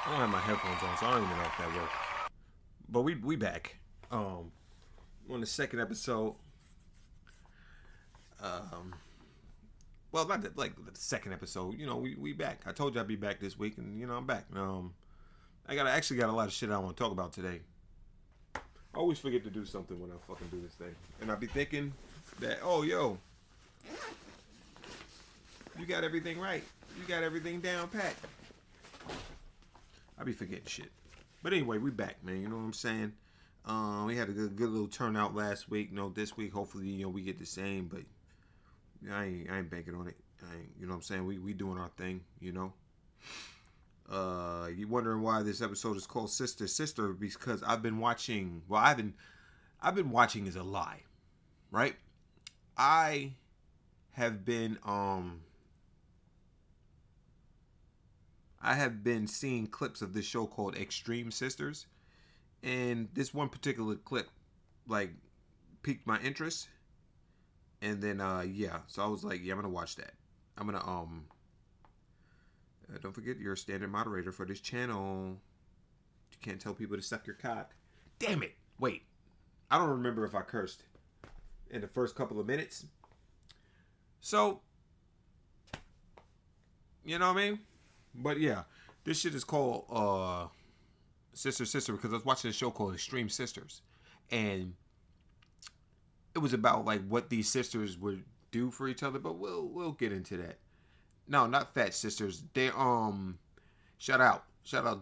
I don't have my headphones on, so I don't even know if that worked. But we back. On the second episode. Um, well, not like the second episode. You know, we back. I told you I'd be back this week, and I'm back. Actually got a lot of shit I want to talk about today. I always forget to do something when I fucking do this thing, and I be thinking that, oh yo, you got everything right. You got everything down pat. I be forgetting shit. But anyway, we back, man. You know what I'm saying? We had a good little turnout last week. This week, hopefully, we get the same. But I ain't banking on it. You know what I'm saying? We doing our thing. You wondering why this episode is called Sista, because I've been watching. Well, I've been watching is a lie, right? I have been seeing clips of this show called Extreme Sisters, and this one particular clip like piqued my interest, and then so I was like, yeah, I'm gonna watch that. I'm gonna don't forget you're a standard moderator for this channel. You can't tell people to suck your cock. Damn it! Wait, I don't remember if I cursed in the first couple of minutes. So, you know what I mean? But yeah, this shit is called Sister because I was watching a show called Extreme Sisters, and it was about like what these sisters would do for each other. But we'll get into that. No, not fat sisters. They shout out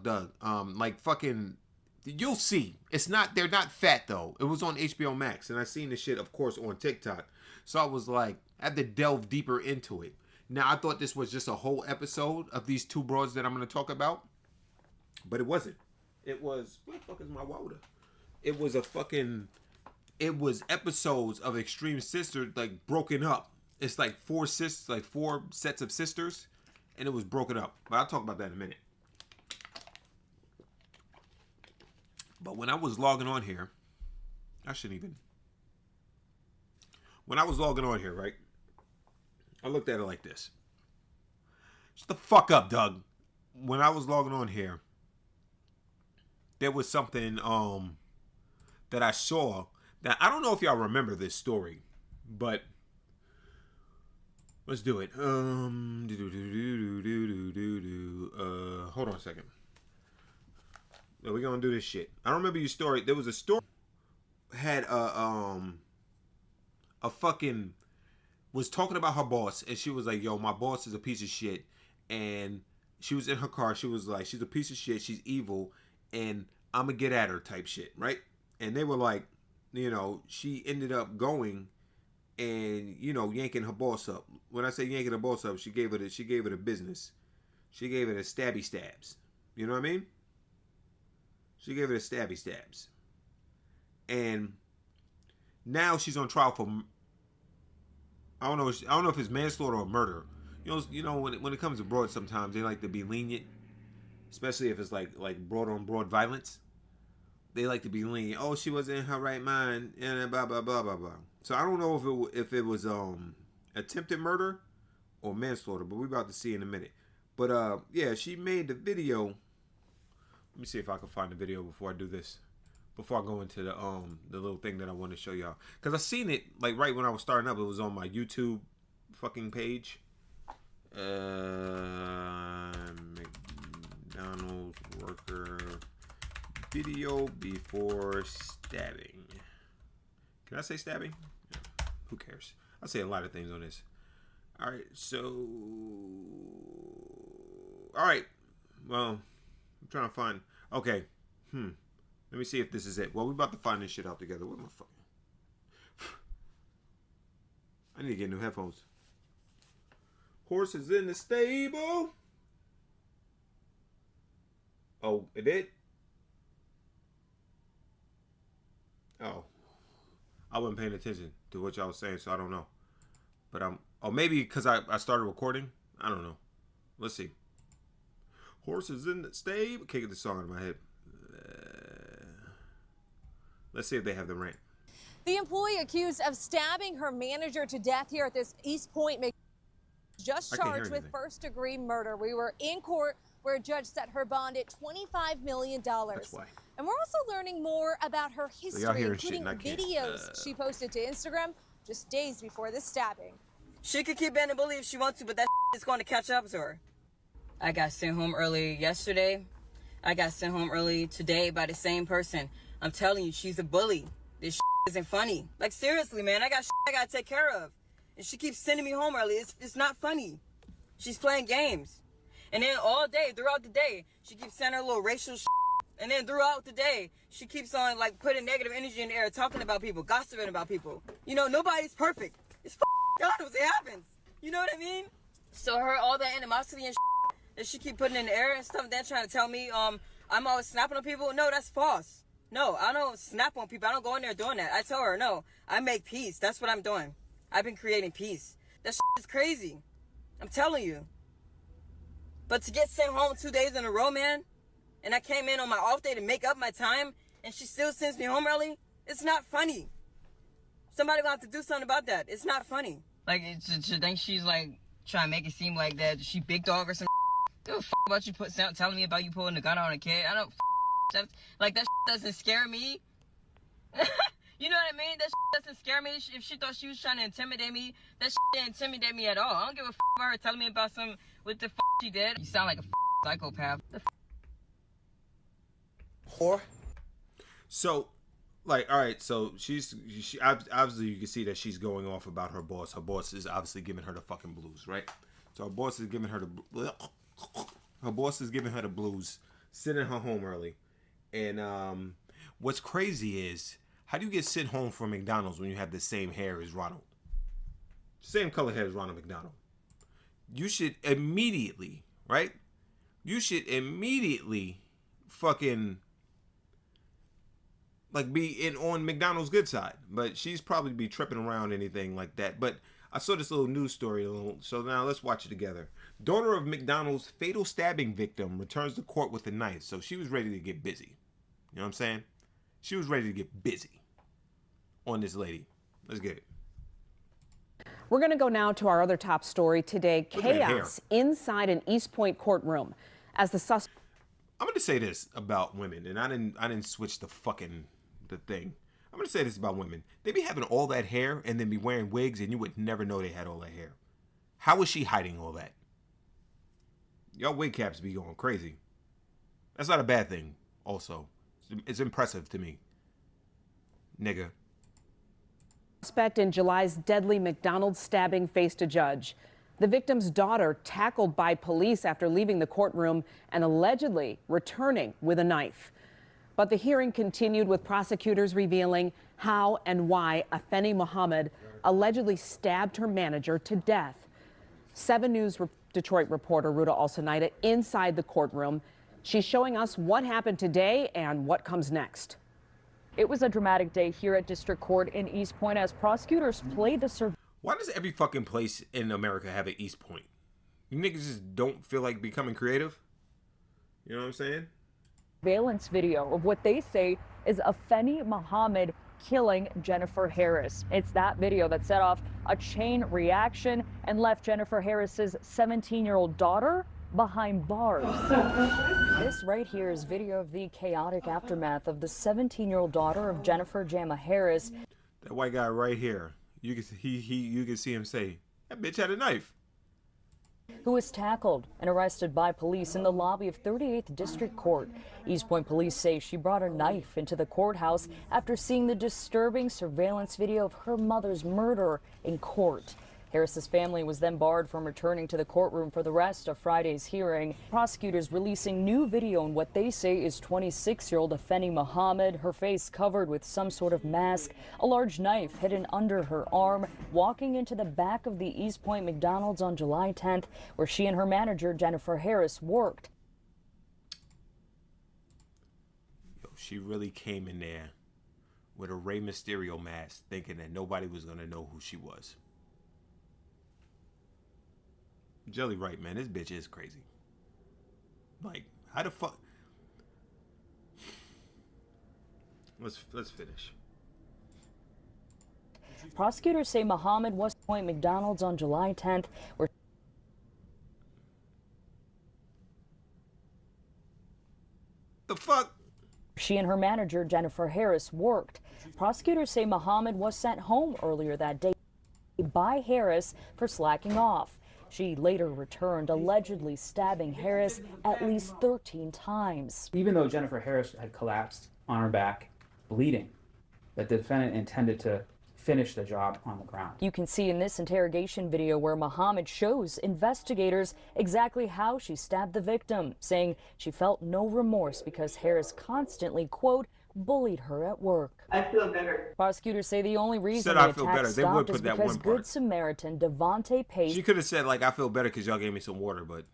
Doug. Like fucking, you'll see. They're not fat though. It was on HBO Max, and I seen this shit, of course, on TikTok. So I was like, I had to delve deeper into it. Now, I thought this was just a whole episode of these two broads that I'm going to talk about. But it wasn't. It was... Where the fuck is my water? It was episodes of Extreme Sister, like, broken up. It's like four sets of sisters. And it was broken up. But I'll talk about that in a minute. But when I was logging on here... When I was logging on here, right? I looked at it like this. Shut the fuck up, Doug. When I was logging on here, there was something that I saw that I don't know if y'all remember this story, but let's do it. Hold on a second. We're gonna do this shit. I don't remember your story. There was a story had a fucking was talking about her boss, and she was like, yo, my boss is a piece of shit. And she was in her car. She was like, she's a piece of shit. She's evil. And I'm going to get at her type shit, right? And they were like, she ended up going and, yanking her boss up. When I say yanking her boss up, she gave it a business. She gave it a stabby stabs. You know what I mean? She gave it a stabby stabs. And now she's on trial for... I don't know if it's manslaughter or murder. When it comes to broad, sometimes they like to be lenient, especially if it's like broad on broad violence. They like to be lenient. Oh, she wasn't in her right mind, and blah blah blah blah blah. So I don't know if it was attempted murder or manslaughter, but we're about to see in a minute. But yeah, she made the video. Let me see if I can find the video before I do this. Before I go into the little thing that I want to show y'all, because I seen it like right when I was starting up. It was on my YouTube fucking page. McDonald's worker video before stabbing. Can I say stabbing? Yeah, who cares? I say a lot of things on this. All right, so well, I'm trying to find. Okay, let me see if this is it. Well, we're about to find this shit out together. Where my fucking... I need to get new headphones. Horses in the stable. Oh, it did? Oh. I wasn't paying attention to what y'all was saying, so I don't know. But maybe because I started recording. I don't know. Let's see. Horses in the stable. Can't get the song out of my head. Let's see if they have the rant. The employee accused of stabbing her manager to death here at this East Point just charged with first-degree murder. We were in court where a judge set her bond at $25 million. That's why. And we're also learning more about her history, including videos she posted to Instagram just days before the stabbing. She could keep being a bully if she wants to, but that is going to catch up to her. I got sent home early yesterday. I got sent home early today by the same person. I'm telling you, she's a bully. This isn't funny. Like, seriously, man, I got I got to take care of. And she keeps sending me home early. It's not funny. She's playing games. And then all day, throughout the day, she keeps sending her little racial And then throughout the day, she keeps on, like, putting negative energy in the air, talking about people, gossiping about people. You know, nobody's perfect. It's God, it happens. You know what I mean? So all that animosity and that she keep putting in the air and stuff, then trying to tell me I'm always snapping on people. No, that's false. No, I don't snap on people. I don't go in there doing that. I tell her, no, I make peace. That's what I'm doing. I've been creating peace. That is crazy. I'm telling you. But to get sent home 2 days in a row, man, and I came in on my off day to make up my time, and she still sends me home early, it's not funny. Somebody gonna have to do something about that. It's not funny. Like, she thinks she's, like, trying to make it seem like that she big dog or some Give a about you telling me about you pulling the gun on a kid. I don't like that doesn't scare me. You know what I mean? That doesn't scare me. If she thought she was trying to intimidate me, that didn't intimidate me at all. I don't give a about her telling me about what the she did. You sound like a psychopath. Whore. So, like, all right, so she obviously you can see that she's going off about her boss. Her boss is obviously giving her the fucking blues, right? So her boss is giving her the blues, sending her home early. And what's crazy is, how do you get sent home from McDonald's when you have the same hair as Ronald? Same color hair as Ronald McDonald. You should immediately, right? You should immediately fucking like be on McDonald's good side. But she's probably be tripping around anything like that. But I saw this little news story, so now let's watch it together. Daughter of McDonald's fatal stabbing victim returns to court with a knife. So she was ready to get busy. You know what I'm saying? She was ready to get busy on this lady. Let's get it. We're going to go now to our other top story today. Chaos inside an East Point courtroom as the suspect. I'm going to say this about women, and I didn't switch the thing. I'm going to say this about women. They be having all that hair and then be wearing wigs, and you would never know they had all that hair. How is she hiding all that? Y'all wig caps be going crazy. That's not a bad thing, also. It's impressive to me. Nigga. Suspect in July's deadly McDonald's stabbing faced a judge. The victim's daughter tackled by police after leaving the courtroom and allegedly returning with a knife. But the hearing continued with prosecutors revealing how and why Afeni Muhammad allegedly stabbed her manager to death. 7 News Detroit reporter Ruta Alsonaida inside the courtroom. She's showing us what happened today and what comes next. It was a dramatic day here at District Court in East Point as prosecutors played the surveillance. Why does every fucking place in America have an East Point? You niggas just don't feel like becoming creative? You know what I'm saying? Surveillance video of what they say is Afeni Muhammad killing Jennifer Harris. It's that video that set off a chain reaction and left Jennifer Harris's 17-year-old daughter behind bars. This right here is video of the chaotic aftermath of the 17-year-old daughter of Jennifer Jama Harris. That white guy right here, you can see him say, "That bitch had a knife." Who was tackled and arrested by police in the lobby of 38th District Court. East Point police say she brought a knife into the courthouse after seeing the disturbing surveillance video of her mother's murder in court. Harris's family was then barred from returning to the courtroom for the rest of Friday's hearing. Prosecutors releasing new video on what they say is 26-year-old Afeni Muhammad, her face covered with some sort of mask, a large knife hidden under her arm, walking into the back of the East Point McDonald's on July 10th, where she and her manager, Jennifer Harris, worked. Yo, she really came in there with a Rey Mysterio mask, thinking that nobody was going to know who she was. Jelly right, man. This bitch is crazy. Like, how the fuck? Let's finish. Prosecutors say Muhammad was at McDonald's on July 10th, where The fuck? She and her manager, Jennifer Harris, worked. Prosecutors say Muhammad was sent home earlier that day by Harris for slacking off. She later returned, allegedly stabbing Harris at least 13 times. Even though Jennifer Harris had collapsed on her back, bleeding, the defendant intended to finish the job on the ground. You can see in this interrogation video where Muhammad shows investigators exactly how she stabbed the victim, saying she felt no remorse because Harris constantly, quote, bullied her at work. I feel better. Prosecutors say the only reason Said the I feel attack better. They would stopped is put that because one part. Good Samaritan Devontae Pace, She could have said, like, I feel better because y'all gave me some water, but...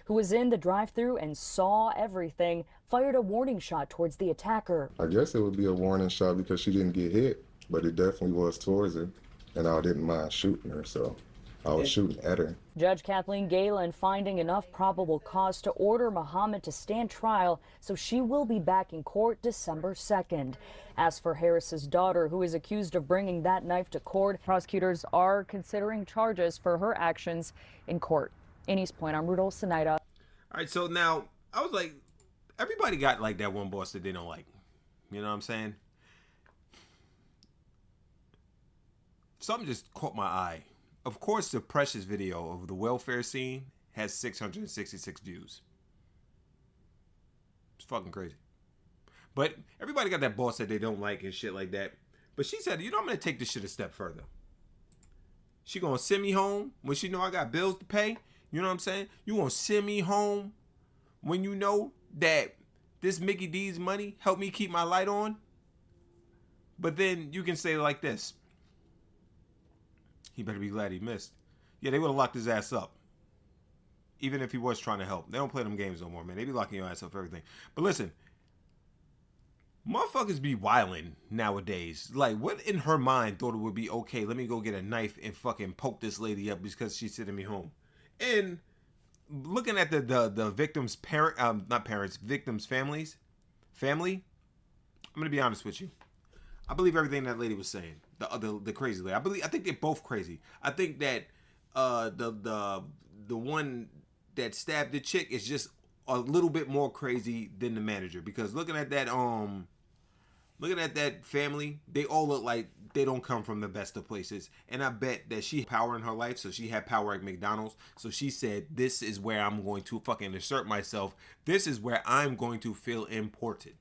who was in the drive-thru and saw everything, fired a warning shot towards the attacker. I guess it would be a warning shot because she didn't get hit, but it definitely was towards her, and I didn't mind shooting her, so I was shooting at her. Judge Kathleen Galen finding enough probable cause to order Muhammad to stand trial, so she will be back in court December 2nd. As for Harris's daughter, who is accused of bringing that knife to court, prosecutors are considering charges for her actions in court. In East Point, I'm Rudolph Sinaida. All right, so now, I was like, everybody got, like, that one boss that they don't like. You know what I'm saying? Something just caught my eye. Of course, the Precious video of the welfare scene has 666 views. It's fucking crazy. But everybody got that boss that they don't like and shit like that. But she said, you know, I'm going to take this shit a step further. She going to send me home when she know I got bills to pay. You know what I'm saying? You going to send me home when you know that this Mickey D's money helped me keep my light on? But then you can say it like this. He better be glad he missed. Yeah, they would have locked his ass up. Even if he was trying to help. They don't play them games no more, man. They be locking your ass up for everything. But listen. Motherfuckers be wilding nowadays. Like, what in her mind thought it would be okay? Let me go get a knife and fucking poke this lady up because she's sending me home. And looking at the victim's victim's family. I'm gonna be honest with you. I believe everything that lady was saying. The crazy lady. I think they're both crazy. I think that the one that stabbed the chick is just a little bit more crazy than the manager, because looking at that family, they all look like they don't come from the best of places. And I bet that she had power in her life, so she had power at McDonald's. So she said, this is where I'm going to fucking assert myself. This is where I'm going to feel important.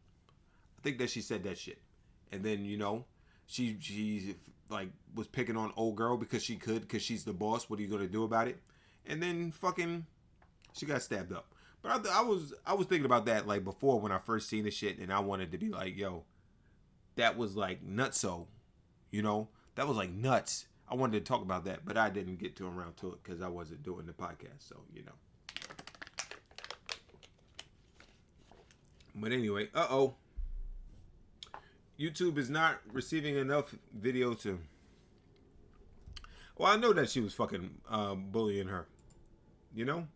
I think that she said that shit. And then, you know, she like was picking on old girl because she could, because she's the boss. What are you gonna do about it? And then fucking she got stabbed up. But I was thinking about that like before when I first seen the shit, and I wanted to be like, yo, that was like nutso, you know, that was like nuts. I wanted to talk about that, but I didn't get around to it because I wasn't doing the podcast. So, you know. But anyway, YouTube is not receiving enough video to... Well, I know that she was fucking bullying her. You know?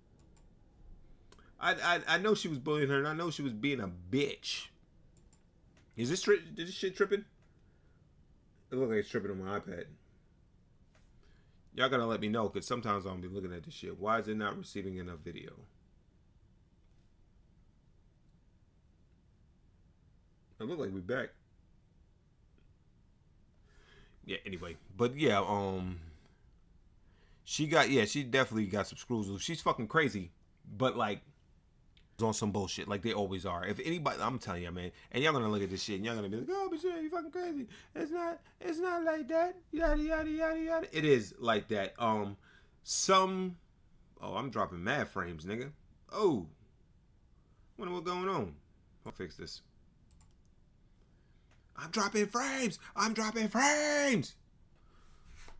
I know she was bullying her, and I know she was being a bitch. Is this shit tripping? It looks like it's tripping on my iPad. Y'all gotta let me know, because sometimes I'll be looking at this shit. Why is it not receiving enough video? It look like we back. Yeah, anyway. But yeah, she definitely got some screws loose. She's fucking crazy. But like on some bullshit like they always are. If anybody, I'm telling you, man, and y'all gonna look at this shit and y'all gonna be like, oh, but shit, you fucking crazy. It's not like that. Yada yada yada yada. It is like that. I'm dropping mad frames, nigga. Oh. Wonder what's going on. I'll fix this. I'm dropping frames.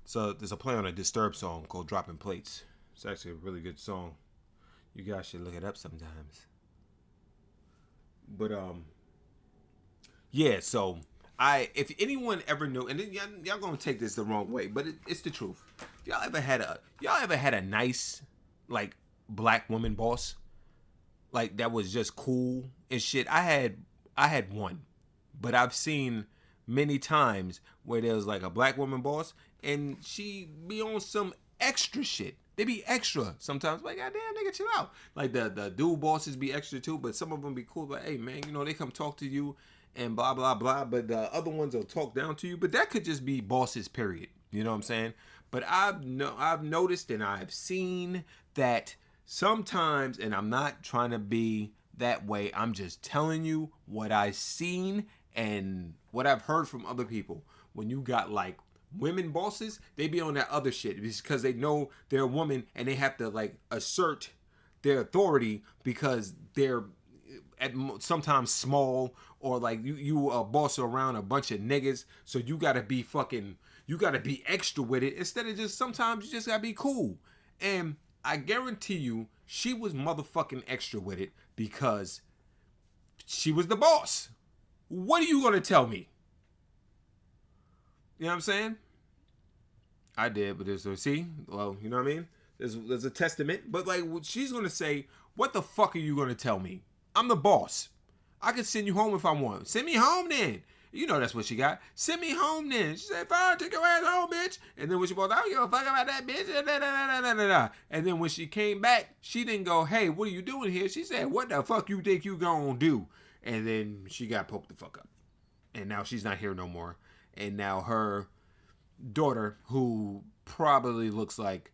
So there's a play on a Disturbed song called Dropping Plates. It's actually a really good song. You guys should look it up sometimes. But yeah, so if anyone ever knew, and then y'all gonna take this the wrong way, but it's the truth. If y'all ever had a nice like black woman boss, like that was just cool and shit. I had one. But I've seen many times where there's like a black woman boss and she be on some extra shit They be extra sometimes. Like, goddamn, nigga, chill out. Like, the dude bosses be extra too, but some of them be cool. Like, hey, man, you know, they come talk to you and blah, blah, blah. But the other ones will talk down to you. But that could just be bosses, period. You know what I'm saying? But I've noticed and I've seen that sometimes, and I'm not trying to be that way. I'm just telling you what I've seen and what I've heard from other people. When you got, like, women bosses, they be on that other shit because they know they're a woman and they have to like assert their authority because they're sometimes small, or like you a boss around a bunch of niggas, so you gotta be extra with it instead of just sometimes you just gotta be cool. And I guarantee you she was motherfucking extra with it because she was the boss. What are you gonna tell me? You know what I'm saying? I did, but there's see, well, you know what I mean? There's a testament, but like she's gonna say, what the fuck are you gonna tell me? I'm the boss. I can send you home if I want. Send me home then. You know that's what she got. Send me home then. She said, fine, take your ass home, bitch. And then when she both, I don't give a fuck about that bitch. And then when she came back, she didn't go, hey, what are you doing here? She said, what the fuck you think you gonna do? And then she got poked the fuck up. And now she's not here no more. And now her daughter, who probably looks like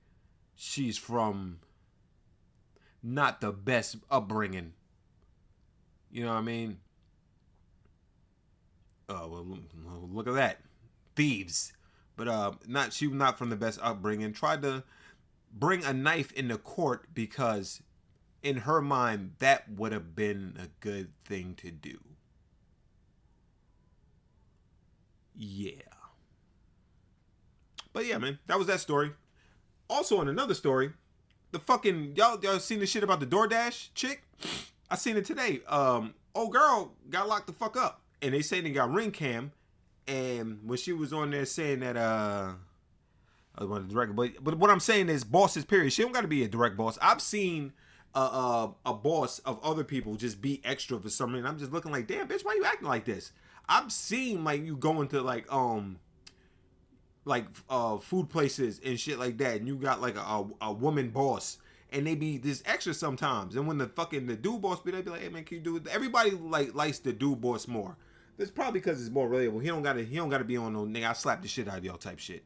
she's from not the best upbringing, you know what I mean? Oh, well, look at that. Thieves. But she was not from the best upbringing. Tried to bring a knife into court because in her mind that would have been a good thing to do. Yeah. But yeah, man, that was that story. Also, on another story, the fucking y'all seen the shit about the DoorDash chick? I seen it today. Old girl got locked the fuck up, and they say they got ring cam, and when she was on there saying that I want to direct, but what I'm saying is bosses, period. She don't got to be a direct boss. I've seen a boss of other people just be extra for some reason. I'm just looking like, damn, bitch, why you acting like this? I've seen like you go into like food places and shit like that, and you got like a woman boss, and they be this extra sometimes. And when the dude boss be there, be like, hey man, can you do it? Everybody likes the dude boss more. It's probably because it's more relatable. He don't gotta be on no nigga, I slap the shit out of y'all type shit.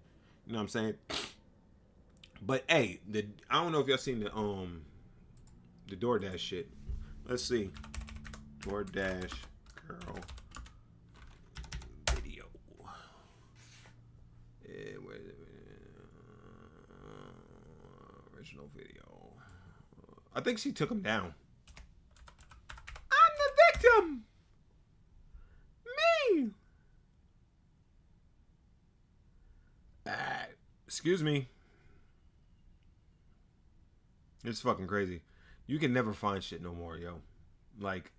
You know what I'm saying? But hey, I don't know if y'all seen the DoorDash shit. Let's see. DoorDash girl video. Where is it? Original video. I think she took him down. I'm the victim. Me. Excuse me. It's fucking crazy. You can never find shit no more, yo. Like,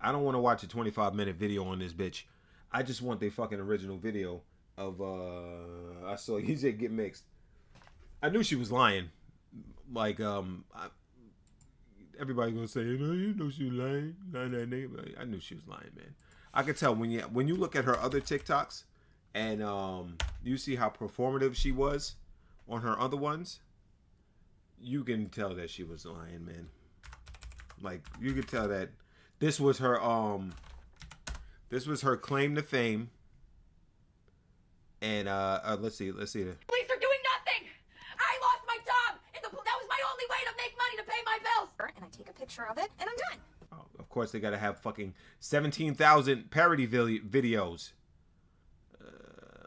I don't want to watch a 25-minute video on this bitch. I just want the fucking original video of I saw he said get mixed. I knew she was lying. Like everybody gonna say, you know she was lying. I knew she was lying, man. I could tell when you look at her other TikToks and you see how performative she was on her other ones, you can tell that she was lying, man. Like you could tell that this was her claim to fame. And let's see. Police are doing nothing. I lost my job. That was my only way to make money to pay my bills. And I take a picture of it, and I'm done. Oh, of course, they gotta have fucking 17,000 parody videos.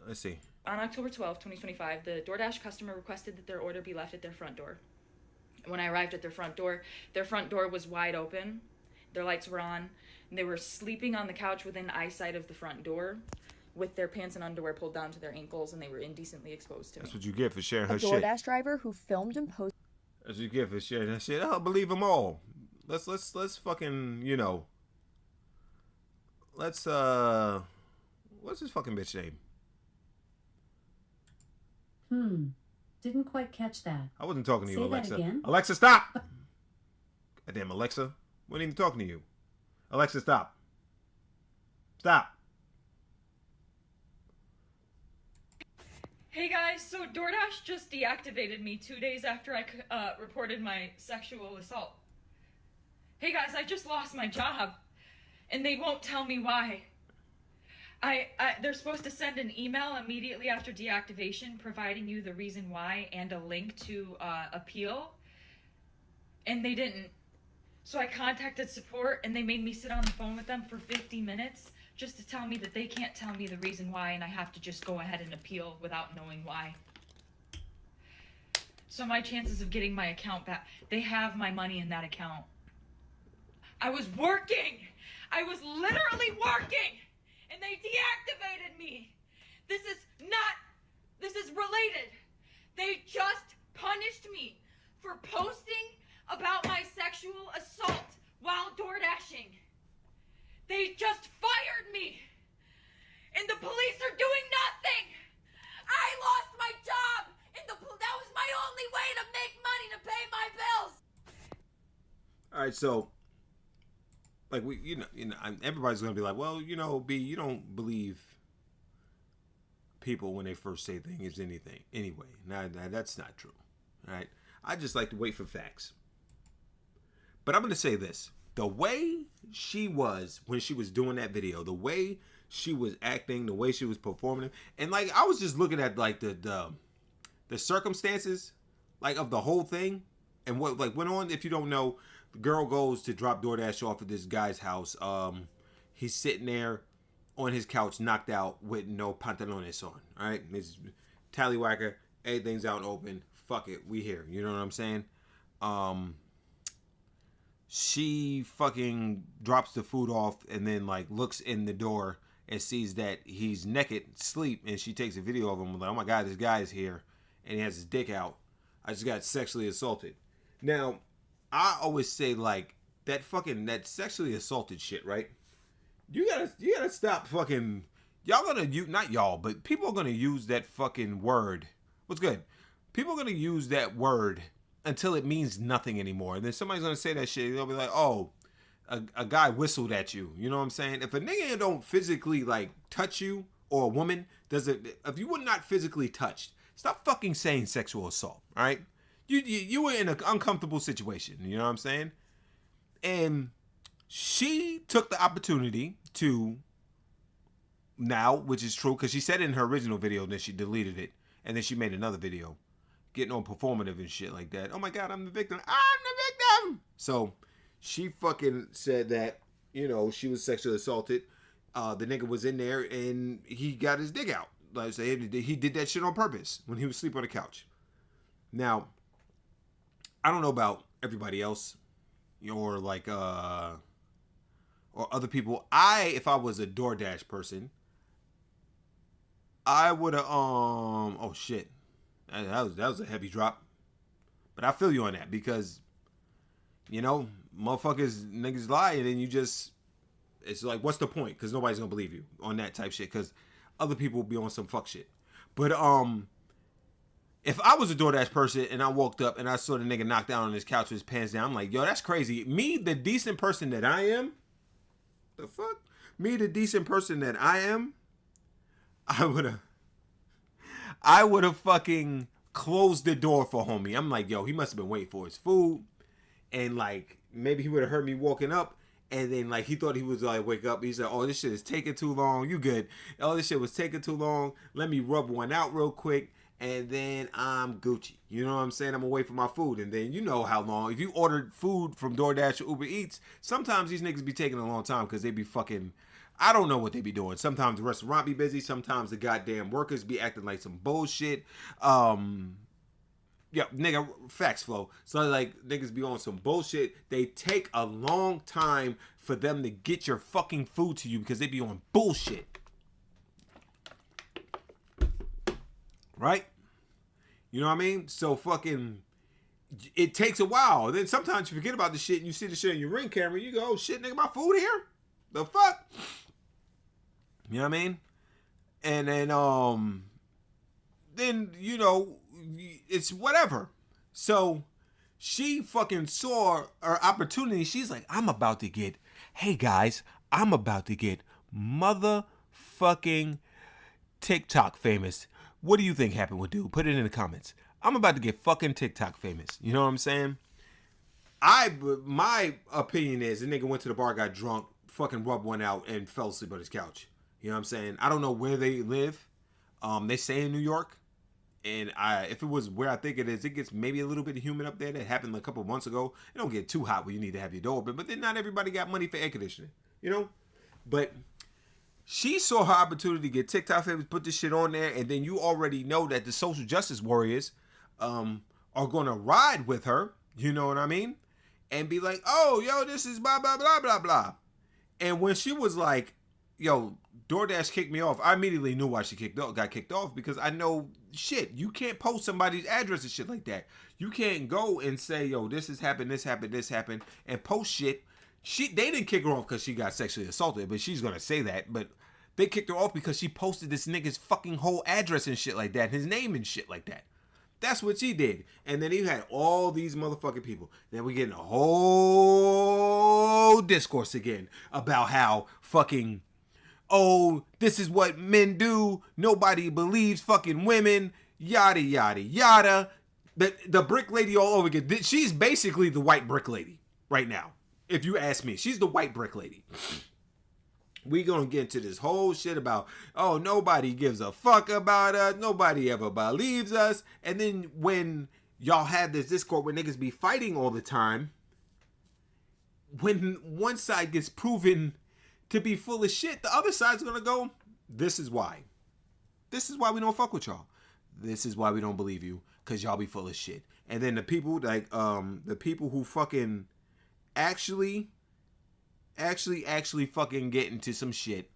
Let's see. On October 12, 2025, the DoorDash customer requested that their order be left at their front door. When I arrived at their front door was wide open. Their lights were on. And they were sleeping on the couch within eyesight of the front door, with their pants and underwear pulled down to their ankles, and they were indecently exposed to me. That's what you get for sharing her shit. A DoorDash driver who filmed and posted. That's what you get for sharing that shit. I'll believe them all. Let's fucking, you know. Let's what's this fucking bitch name? Didn't quite catch that. I wasn't talking to you, Say Alexa. that again? Alexa, stop! Goddamn, Alexa. Wasn't even talking to you. Alexa, stop. Stop. Hey guys, so DoorDash just deactivated me 2 days after I reported my sexual assault. Hey guys, I just lost my job, and they won't tell me why. They're supposed to send an email immediately after deactivation providing you the reason why and a link to appeal, and they didn't. So I contacted support, and they made me sit on the phone with them for 50 minutes just to tell me that they can't tell me the reason why, and I have to just go ahead and appeal without knowing why. So my chances of getting my account back, they have my money in that account. I was working! I was literally working! And they deactivated me! This is related. They just punished me for posting about my sexual assault while door dashing. They just fired me, and the police are doing nothing. I lost my job, and that was my only way to make money to pay my bills. All right, so like everybody's gonna be like, well, B, you don't believe people when they first say things anything. Anyway, that's not true. All right, I just like to wait for facts. But I'm gonna say this. The way she was when she was doing that video, the way she was acting, the way she was performing, and like I was just looking at like the circumstances like of the whole thing and what like went on. If you don't know, the girl goes to drop DoorDash off at this guy's house. He's sitting there on his couch, knocked out with no pantalones on. All right, his tallywhacker, everything's out open. Fuck it, we here. You know what I'm saying? She fucking drops the food off and then like looks in the door and sees that he's naked, asleep, and she takes a video of him like, oh my god, this guy is here and he has his dick out. I just got sexually assaulted. Now, I always say like that sexually assaulted shit, right? You gotta stop fucking. Y'all gonna use, not y'all, but people are gonna use that fucking word. What's good? People are gonna use that word until it means nothing anymore. And then somebody's gonna say that shit. They'll be like, oh, a guy whistled at you. You know what I'm saying? If a nigga don't physically like touch you, or a woman if you were not physically touched, stop fucking saying sexual assault. All right? You were in an uncomfortable situation. You know what I'm saying? And she took the opportunity to now, which is true, because she said it in her original video, then she deleted it, and then she made another video getting on performative and shit like that. Oh my god, I'm the victim. I'm the victim. So she fucking said that, she was sexually assaulted. The nigga was in there and he got his dick out. Like I said, he did that shit on purpose when he was sleeping on the couch. Now, I don't know about everybody else or like or other people. If I was a DoorDash person, I would have oh shit. That was a heavy drop. But I feel you on that because, niggas lie and then it's like, what's the point? Because nobody's going to believe you on that type shit because other people will be on some fuck shit. But if I was a DoorDash person and I walked up and I saw the nigga knocked down on his couch with his pants down, I'm like, yo, that's crazy. Me, the decent person that I am, the fuck? Me, the decent person that I am, I would have fucking closed the door for homie. I'm like, yo, he must have been waiting for his food. And like, maybe he would have heard me walking up. And then like, he thought he was like, wake up. He said, oh, this shit is taking too long. You good. Oh, this shit was taking too long. Let me rub one out real quick. And then I'm Gucci. You know what I'm saying? I'm gonna wait for my food. And then you know how long. If you ordered food from DoorDash or Uber Eats, sometimes these niggas be taking a long time because they be fucking, I don't know what they be doing. Sometimes the restaurant be busy. Sometimes the goddamn workers be acting like some bullshit. Yeah, nigga, facts flow. So like niggas be on some bullshit. They take a long time for them to get your fucking food to you because they be on bullshit. Right? You know what I mean? So fucking, it takes a while. Then sometimes you forget about the shit and you see the shit on your Ring camera. You go, oh shit, nigga, my food here? The fuck? You know what I mean? And then, it's whatever. So she fucking saw her opportunity. She's like, hey guys, I'm about to get motherfucking TikTok famous What do you think happened with dude? Put it in the comments. I'm about to get fucking TikTok famous. You know what I'm saying? My opinion is the nigga went to the bar, got drunk, fucking rubbed one out, and fell asleep on his couch. You know what I'm saying? I don't know where they live. They say in New York. And if it was where I think it is, it gets maybe a little bit humid up there. That happened a couple of months ago. It don't get too hot where you need to have your door open. But then not everybody got money for air conditioning. You know? But she saw her opportunity to get TikTok famous, put this shit on there. And then you already know that the social justice warriors are going to ride with her. You know what I mean? And be like, oh, yo, this is blah, blah, blah, blah, blah. And when she was like, yo, DoorDash kicked me off, I immediately knew why she got kicked off, because I know shit. You can't post somebody's address and shit like that. You can't go and say, yo, this has happened, this happened, this happened, and post shit. They didn't kick her off because she got sexually assaulted, but she's gonna say that. But they kicked her off because she posted this nigga's fucking whole address and shit like that, his name and shit like that. That's what she did. And then you had all these motherfucking people. Then we get in a whole discourse again about how fucking, oh, this is what men do. Nobody believes fucking women. Yada, yada, yada. The brick lady all over again. She's basically the white brick lady right now. If you ask me, she's the white brick lady. We gonna get into this whole shit about, oh, nobody gives a fuck about us. Nobody ever believes us. And then when y'all have this discord where niggas be fighting all the time, when one side gets proven to be full of shit, the other side's gonna go, this is why. This is why we don't fuck with y'all. This is why we don't believe you, because y'all be full of shit. And then the people, like, the people who fucking actually fucking get into some shit,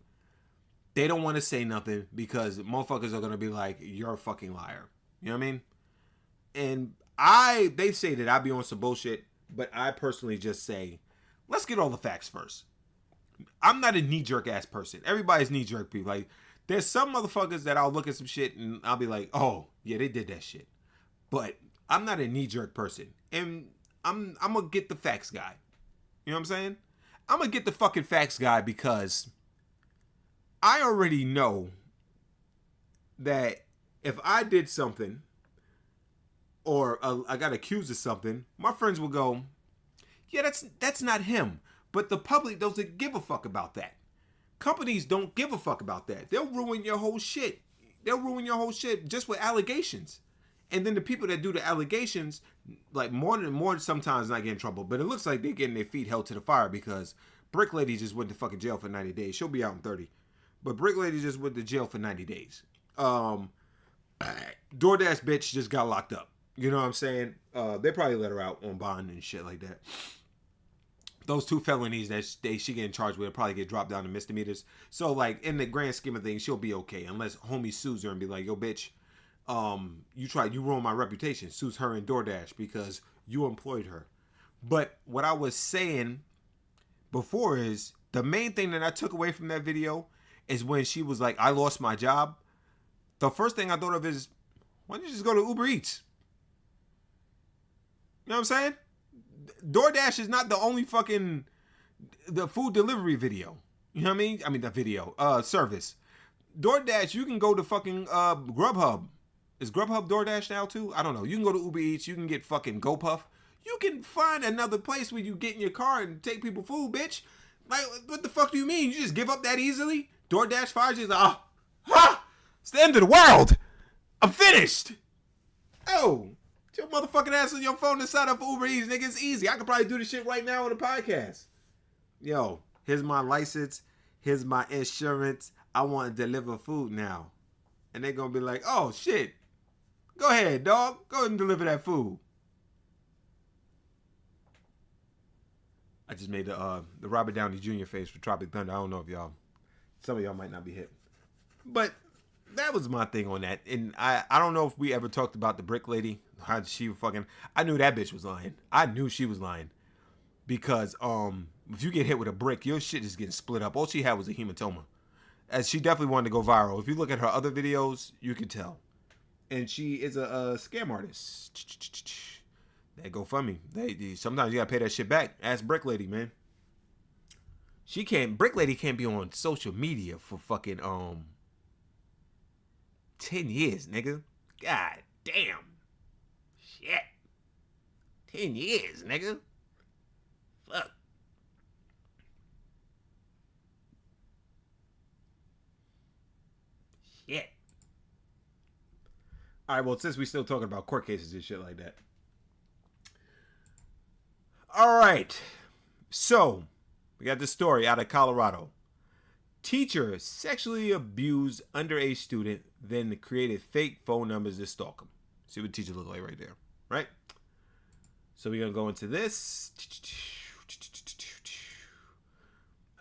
they don't want to say nothing because motherfuckers are going to be like, you're a fucking liar. You know what I mean? And they say that I be on some bullshit, but I personally just say, let's get all the facts first. I'm not a knee-jerk ass person. Everybody's knee-jerk people. Like, there's some motherfuckers that I'll look at some shit and I'll be like, oh, yeah, they did that shit. But I'm not a knee-jerk person. And I'm going to get the facts guy. You know what I'm saying? I'm going to get the fucking facts guy because I already know that if I did something or I got accused of something, my friends will go, yeah, that's not him. But the public doesn't give a fuck about that. Companies don't give a fuck about that. They'll ruin your whole shit. They'll ruin your whole shit just with allegations. And then the people that do the allegations, like more sometimes not get in trouble. But it looks like they're getting their feet held to the fire because Brick Lady just went to fucking jail for 90 days. She'll be out in 30. But Brick Lady just went to jail for 90 days. DoorDash bitch just got locked up. You know what I'm saying? They probably let her out on bond and shit like that. Those 2 felonies that she getting charged with will probably get dropped down to misdemeanors. So, like, in the grand scheme of things, she'll be okay. Unless homie sues her and be like, yo, bitch, you ruined my reputation. Sues her and DoorDash because you employed her. But what I was saying before is, the main thing that I took away from that video is when she was like, I lost my job. The first thing I thought of is, why don't you just go to Uber Eats? You know what I'm saying? DoorDash is not the only fucking the food delivery video. You know what I mean? I mean the video service. DoorDash, you can go to fucking Grubhub. Is Grubhub DoorDash now too? I don't know. You can go to Uber Eats. You can get fucking GoPuff. You can find another place where you get in your car and take people food, bitch. Like, what the fuck do you mean? You just give up that easily? DoorDash fires you like, it's the end of the world. I'm finished. Oh. Get your motherfucking ass on your phone and sign up for Uber Eats, nigga. It's easy. I could probably do this shit right now on the podcast. Yo, here's my license. Here's my insurance. I want to deliver food now. And they're going to be like, oh, shit. Go ahead, dog. Go ahead and deliver that food. I just made the Robert Downey Jr. face for Tropic Thunder. I don't know if some of y'all might not be hip. But that was my thing on that. And I don't know if we ever talked about the brick lady. How she fucking, I knew that bitch was lying. I knew she was lying. Because if you get hit with a brick, your shit is getting split up. All she had was a hematoma. As she definitely wanted to go viral. If you look at her other videos, you can tell. And she is a scam artist. That GoFundMe. Sometimes you gotta pay that shit back. Ask Brick Lady, man. Brick Lady can't be on social media for fucking 10 years, nigga. God damn. Shit. 10 years, nigga. Fuck. Shit. All right, well, since we still talking about court cases and shit like that. All right. So, we got this story out of Colorado. Teacher sexually abused underage student, then created fake phone numbers to stalk him. See what teacher look like right there, right? So we're going to go into this.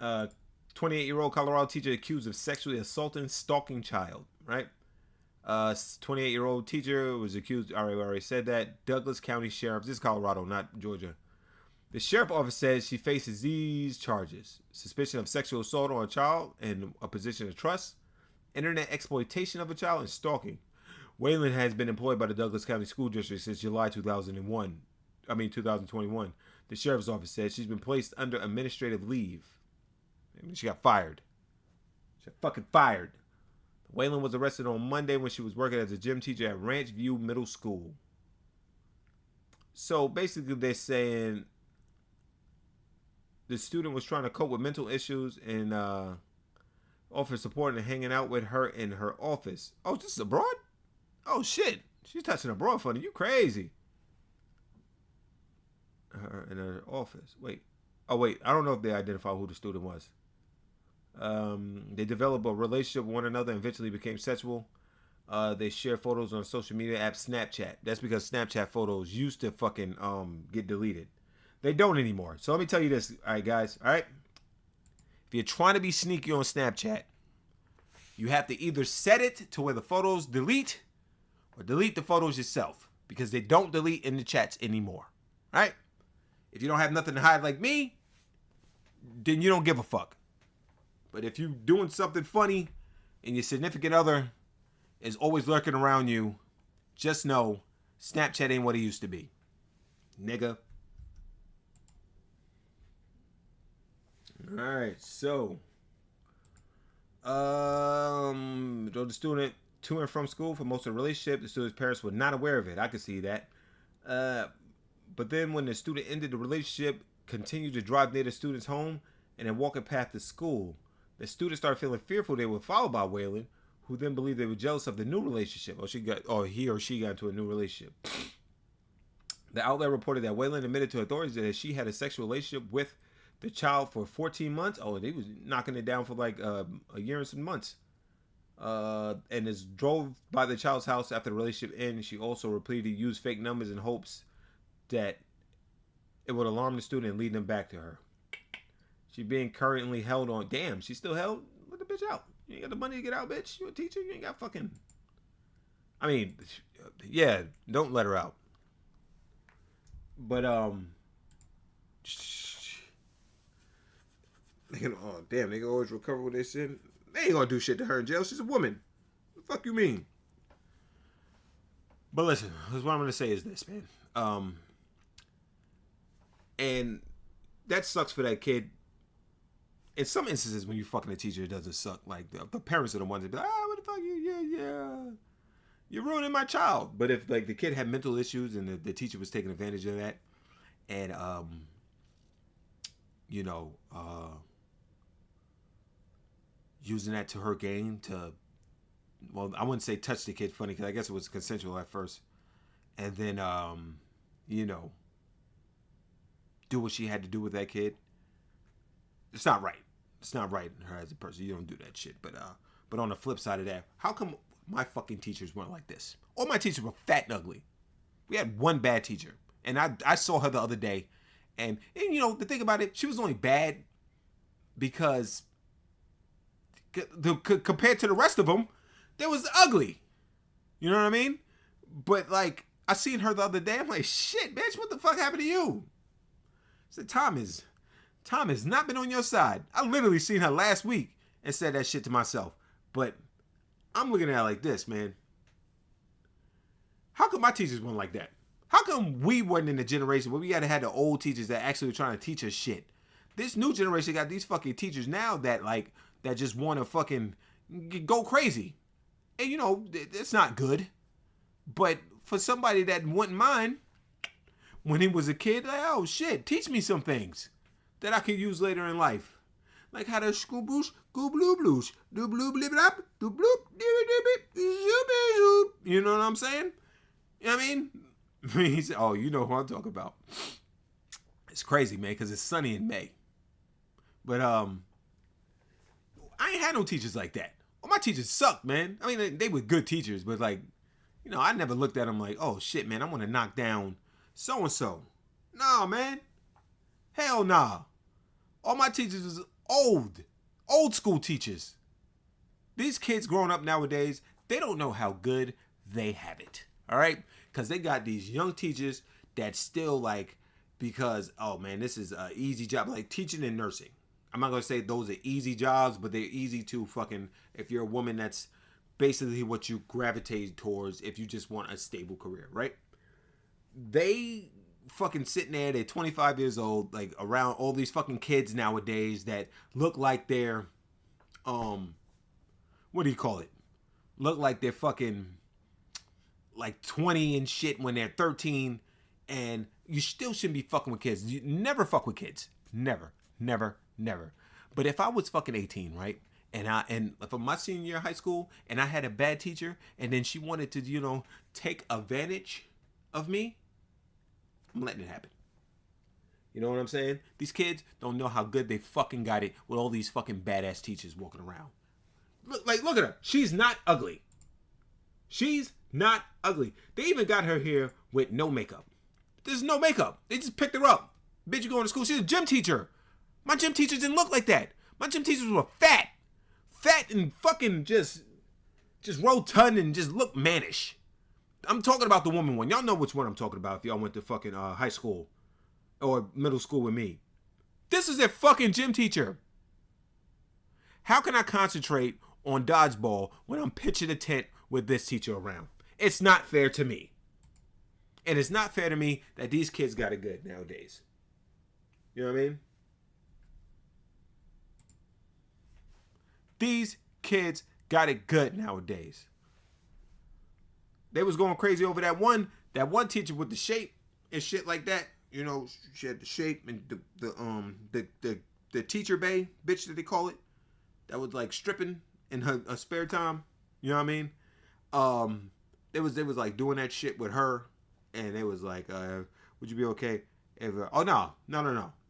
28-year-old Colorado teacher accused of sexually assaulting, stalking child, right? 28-year-old teacher was accused, I already said that. Douglas County Sheriff, this is Colorado, not Georgia. The sheriff office says she faces these charges: suspicion of sexual assault on a child in a position of trust, internet exploitation of a child, and stalking. Whalen has been employed by the Douglas County School District since July 2021. The sheriff's office says she's been placed under administrative leave. I mean, she got fired. She got fucking fired. Whalen was arrested on Monday when she was working as a gym teacher at Ranch View Middle School. So basically they're saying the student was trying to cope with mental issues and offer support and hanging out with her in her office. Oh, this is abroad? Oh, shit. She's touching abroad for you. Crazy. Her in her office. Wait. Oh, wait. I don't know if they identify who the student was. They developed a relationship with one another and eventually became sexual. They share photos on social media app Snapchat. That's because Snapchat photos used to fucking get deleted. They don't anymore. So let me tell you this, all right, guys. All right. If you're trying to be sneaky on Snapchat, you have to either set it to where the photos delete or delete the photos yourself, because they don't delete in the chats anymore. All right. If you don't have nothing to hide like me, then you don't give a fuck. But if you're doing something funny and your significant other is always lurking around you, just know Snapchat ain't what it used to be. Nigga. Alright, so drove the student to and from school for most of the relationship. The student's parents were not aware of it. I could see that. But then when the student ended the relationship, continued to drive near the student's home and then walking past the school, the student started feeling fearful they were followed by Whalen, who then believed they were jealous of the new relationship. Or he or she got into a new relationship. The outlet reported that Whalen admitted to authorities that she had a sexual relationship with the child for 14 months. Oh, they was knocking it down for like a year and some months. And is drove by the child's house after the relationship ended. She also repeatedly used fake numbers in hopes that it would alarm the student and lead them back to her. She being currently held on. Damn, she's still held? Let the bitch out. You ain't got the money to get out, bitch. You a teacher? You ain't got fucking... I mean, yeah, don't let her out. But, they can, oh, damn, they can always recover what they said. They ain't gonna do shit to her in jail. She's a woman. What the fuck you mean? But listen, what I'm gonna say is this, man. And that sucks for that kid. In some instances, when you fucking a teacher, it doesn't suck. Like, the parents are the ones that be like, what the fuck, yeah. You're ruining my child. But if, like, the kid had mental issues and the teacher was taking advantage of that, and, using that to her gain to, well, I wouldn't say touch the kid funny, because I guess it was consensual at first. And then, do what she had to do with that kid. It's not right. It's not right in her as a person. You don't do that shit. But on the flip side of that, how come my fucking teachers weren't like this? All my teachers were fat and ugly. We had one bad teacher. And I saw her the other day. And the thing about it, she was only bad because compared to the rest of them, they was ugly. You know what I mean? But, like, I seen her the other day. I'm like, shit, bitch, what the fuck happened to you? I said, Tom has not been on your side. I literally seen her last week and said that shit to myself. But I'm looking at it like this, man. How come my teachers weren't like that? How come we weren't in the generation where we had to have the old teachers that actually were trying to teach us shit? This new generation got these fucking teachers now that just want to fucking go crazy. And you know, it's not good. But for somebody that wouldn't mind, when he was a kid, like, oh shit, teach me some things that I can use later in life. Like how to scoobloosh, go blue blues, do blue blip blap, do bloop, you know what I'm saying? You know what I mean? He said, oh, you know who I'm talking about. It's crazy, man, because it's sunny in May. But I ain't had no teachers like that. Well, my teachers sucked, man. I mean, they were good teachers, but like, you know, I never looked at them like, oh shit, man, I want to knock down so-and-so. Nah, man. Hell nah. All my teachers was old school teachers. These kids growing up nowadays, they don't know how good they have it. All right? Because they got these young teachers that still like, because, oh man, this is an easy job. Like teaching and nursing. I'm not going to say those are easy jobs, but they're easy to fucking, if you're a woman, that's basically what you gravitate towards if you just want a stable career, right? They fucking sitting there, they're 25 years old, like around all these fucking kids nowadays that look like they're, what do you call it? Look like they're fucking like 20 and shit when they're 13, and you still shouldn't be fucking with kids. You never fuck with kids. Never. But if I was fucking 18, right? And for my senior year of high school, and I had a bad teacher, and then she wanted to, you know, take advantage of me, I'm letting it happen. You know what I'm saying? These kids don't know how good they fucking got it with all these fucking badass teachers walking around. Look at her. She's not ugly. She's not ugly. They even got her here with no makeup. There's no makeup. They just picked her up. Bitch, you going to school. She's a gym teacher. My gym teachers didn't look like that. My gym teachers were fat. Fat and fucking just rotund and just look mannish. I'm talking about the woman one. Y'all know which one I'm talking about if y'all went to fucking high school or middle school with me. This is their fucking gym teacher. How can I concentrate on dodgeball when I'm pitching a tent with this teacher around? It's not fair to me. And it's not fair to me that these kids got it good nowadays. You know what I mean? These kids got it good nowadays. They was going crazy over that one teacher with the shape and shit like that. You know, she had the shape and the teacher bay bitch that they call it. That was like stripping in her spare time. You know what I mean? They was like doing that shit with her, and they was like, would you be okay if? Oh no.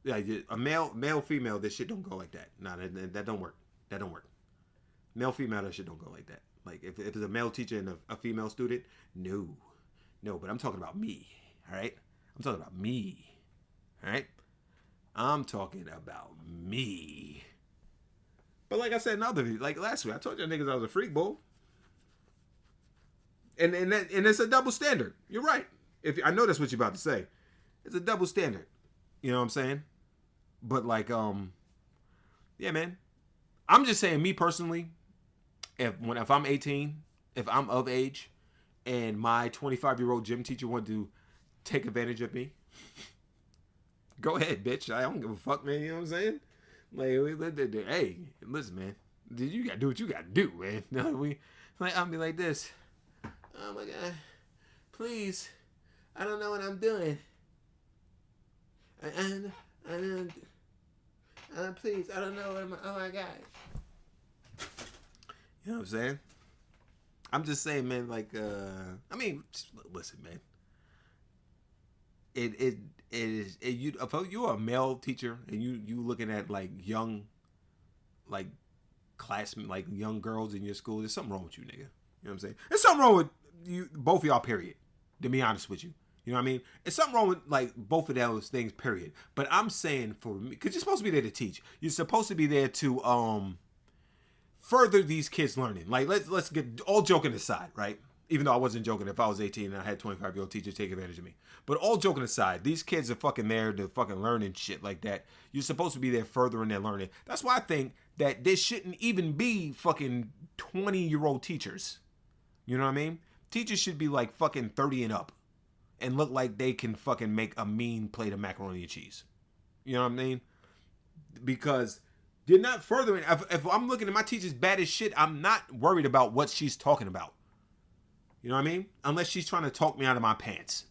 Yeah, a male female. This shit don't go like that. No, that don't work. That don't work. Male female, that shit don't go like that. Like if it's a male teacher and a female student, no. But I'm talking about me. All right. I'm talking about me. All right. I'm talking about me. But like I said like last week, I told y'all niggas I was a freak, bull. And it's a double standard. You're right. I know that's what you're about to say. It's a double standard. You know what I'm saying? But like, yeah, man. I'm just saying, me personally, if I'm 18, if I'm of age, and my 25-year-old gym teacher wanted to take advantage of me, go ahead, bitch. I don't give a fuck, man. You know what I'm saying? Like, hey, listen, man. You gotta do what you gotta do, man. I'll be like this. Oh my god, please, I don't know what I'm doing. Please, I don't know what oh my god. You know what I'm saying? I'm just saying, man, like, I mean, listen, man. If you're a male teacher and you looking at like young, like classmates, like young girls in your school, there's something wrong with you, nigga. You know what I'm saying? There's something wrong with you, both of y'all, period. To be honest with you. You know what I mean? It's something wrong with like both of those things, period. But I'm saying for me, because you're supposed to be there to teach. You're supposed to be there to further these kids' learning. Like let's get all joking aside, right? Even though I wasn't joking if I was 18 and I had 25-year-old teachers take advantage of me. But all joking aside, these kids are fucking there to fucking learn and shit like that. You're supposed to be there furthering their learning. That's why I think that there shouldn't even be fucking 20-year-old teachers. You know what I mean? Teachers should be like fucking 30 and up and look like they can fucking make a mean plate of macaroni and cheese. You know what I mean? Because You're not furthering. If I'm looking at my teacher's bad as shit, I'm not worried about what she's talking about. You know what I mean? Unless she's trying to talk me out of my pants.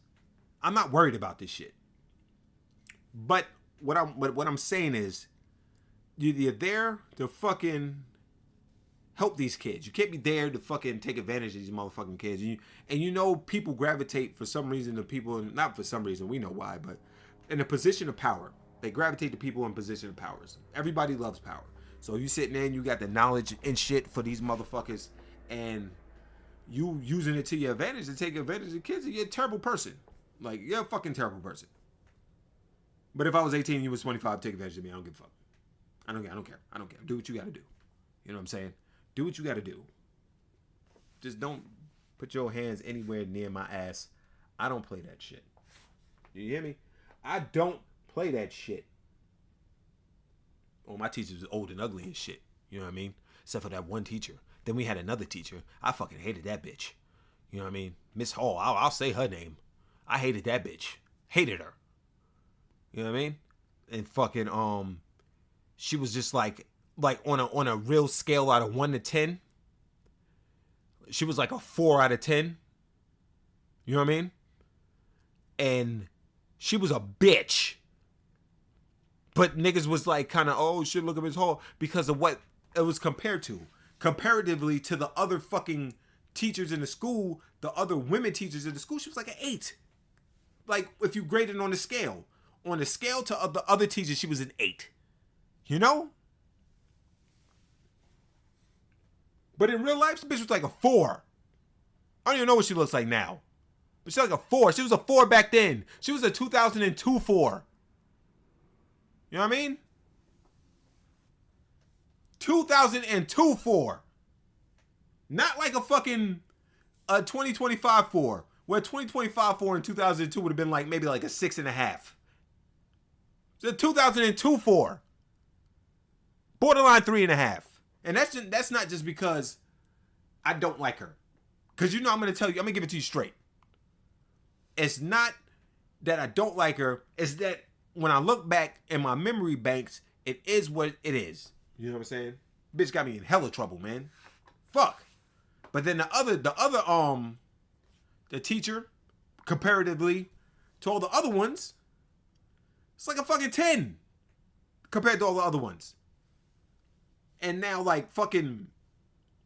I'm not worried about this shit. But what I'm saying is, you're there to fucking help these kids. You can't be there to fucking take advantage of these motherfucking kids. And you know people gravitate for some reason to people, not for some reason, we know why, but in a position of power. They gravitate to people in position of powers. Everybody loves power. So you sitting there and you got the knowledge and shit for these motherfuckers, and you using it to your advantage to take advantage of kids, you're a terrible person. Like, you're a fucking terrible person. But if I was 18 and you was 25, take advantage of me. I don't give a fuck. I don't care. Do what you gotta do. You know what I'm saying? Do what you gotta do. Just don't put your hands anywhere near my ass. I don't play that shit. You hear me? I don't play that shit. Oh, my teachers was old and ugly and shit. You know what I mean? Except for that one teacher. Then we had another teacher. I fucking hated that bitch. You know what I mean? Miss Hall. I'll say her name. I hated that bitch. Hated her. You know what I mean? And fucking she was just like on a real scale out of 1 to 10. She was like a 4 out of 10. You know what I mean? And she was a bitch. But niggas was like kind of, oh shit, look at Miss Hall, because of what it was compared to. Comparatively to the other fucking teachers in the school, the other women teachers in the school, she was like an 8. Like, if you graded on the scale. On the scale to the other teachers, she was an 8. You know? But in real life, this bitch was like a 4. I don't even know what she looks like now. But she's like a 4. She was a 4 back then. She was a 2002 4. You know what I mean? 2002 4. Not like a fucking 2025 4. Where 2025 4 in 2002 would have been like maybe like a 6.5. It's a 2002 4. Borderline 3.5. And that's not just because I don't like her. Because you know I'm going to tell you, I'm going to give it to you straight. It's not that I don't like her. It's that when I look back in my memory banks, it is what it is. You know what I'm saying? Bitch got me in hella trouble, man. Fuck. But then the teacher, comparatively to all the other ones, it's like a fucking 10 compared to all the other ones. And now, like, fucking,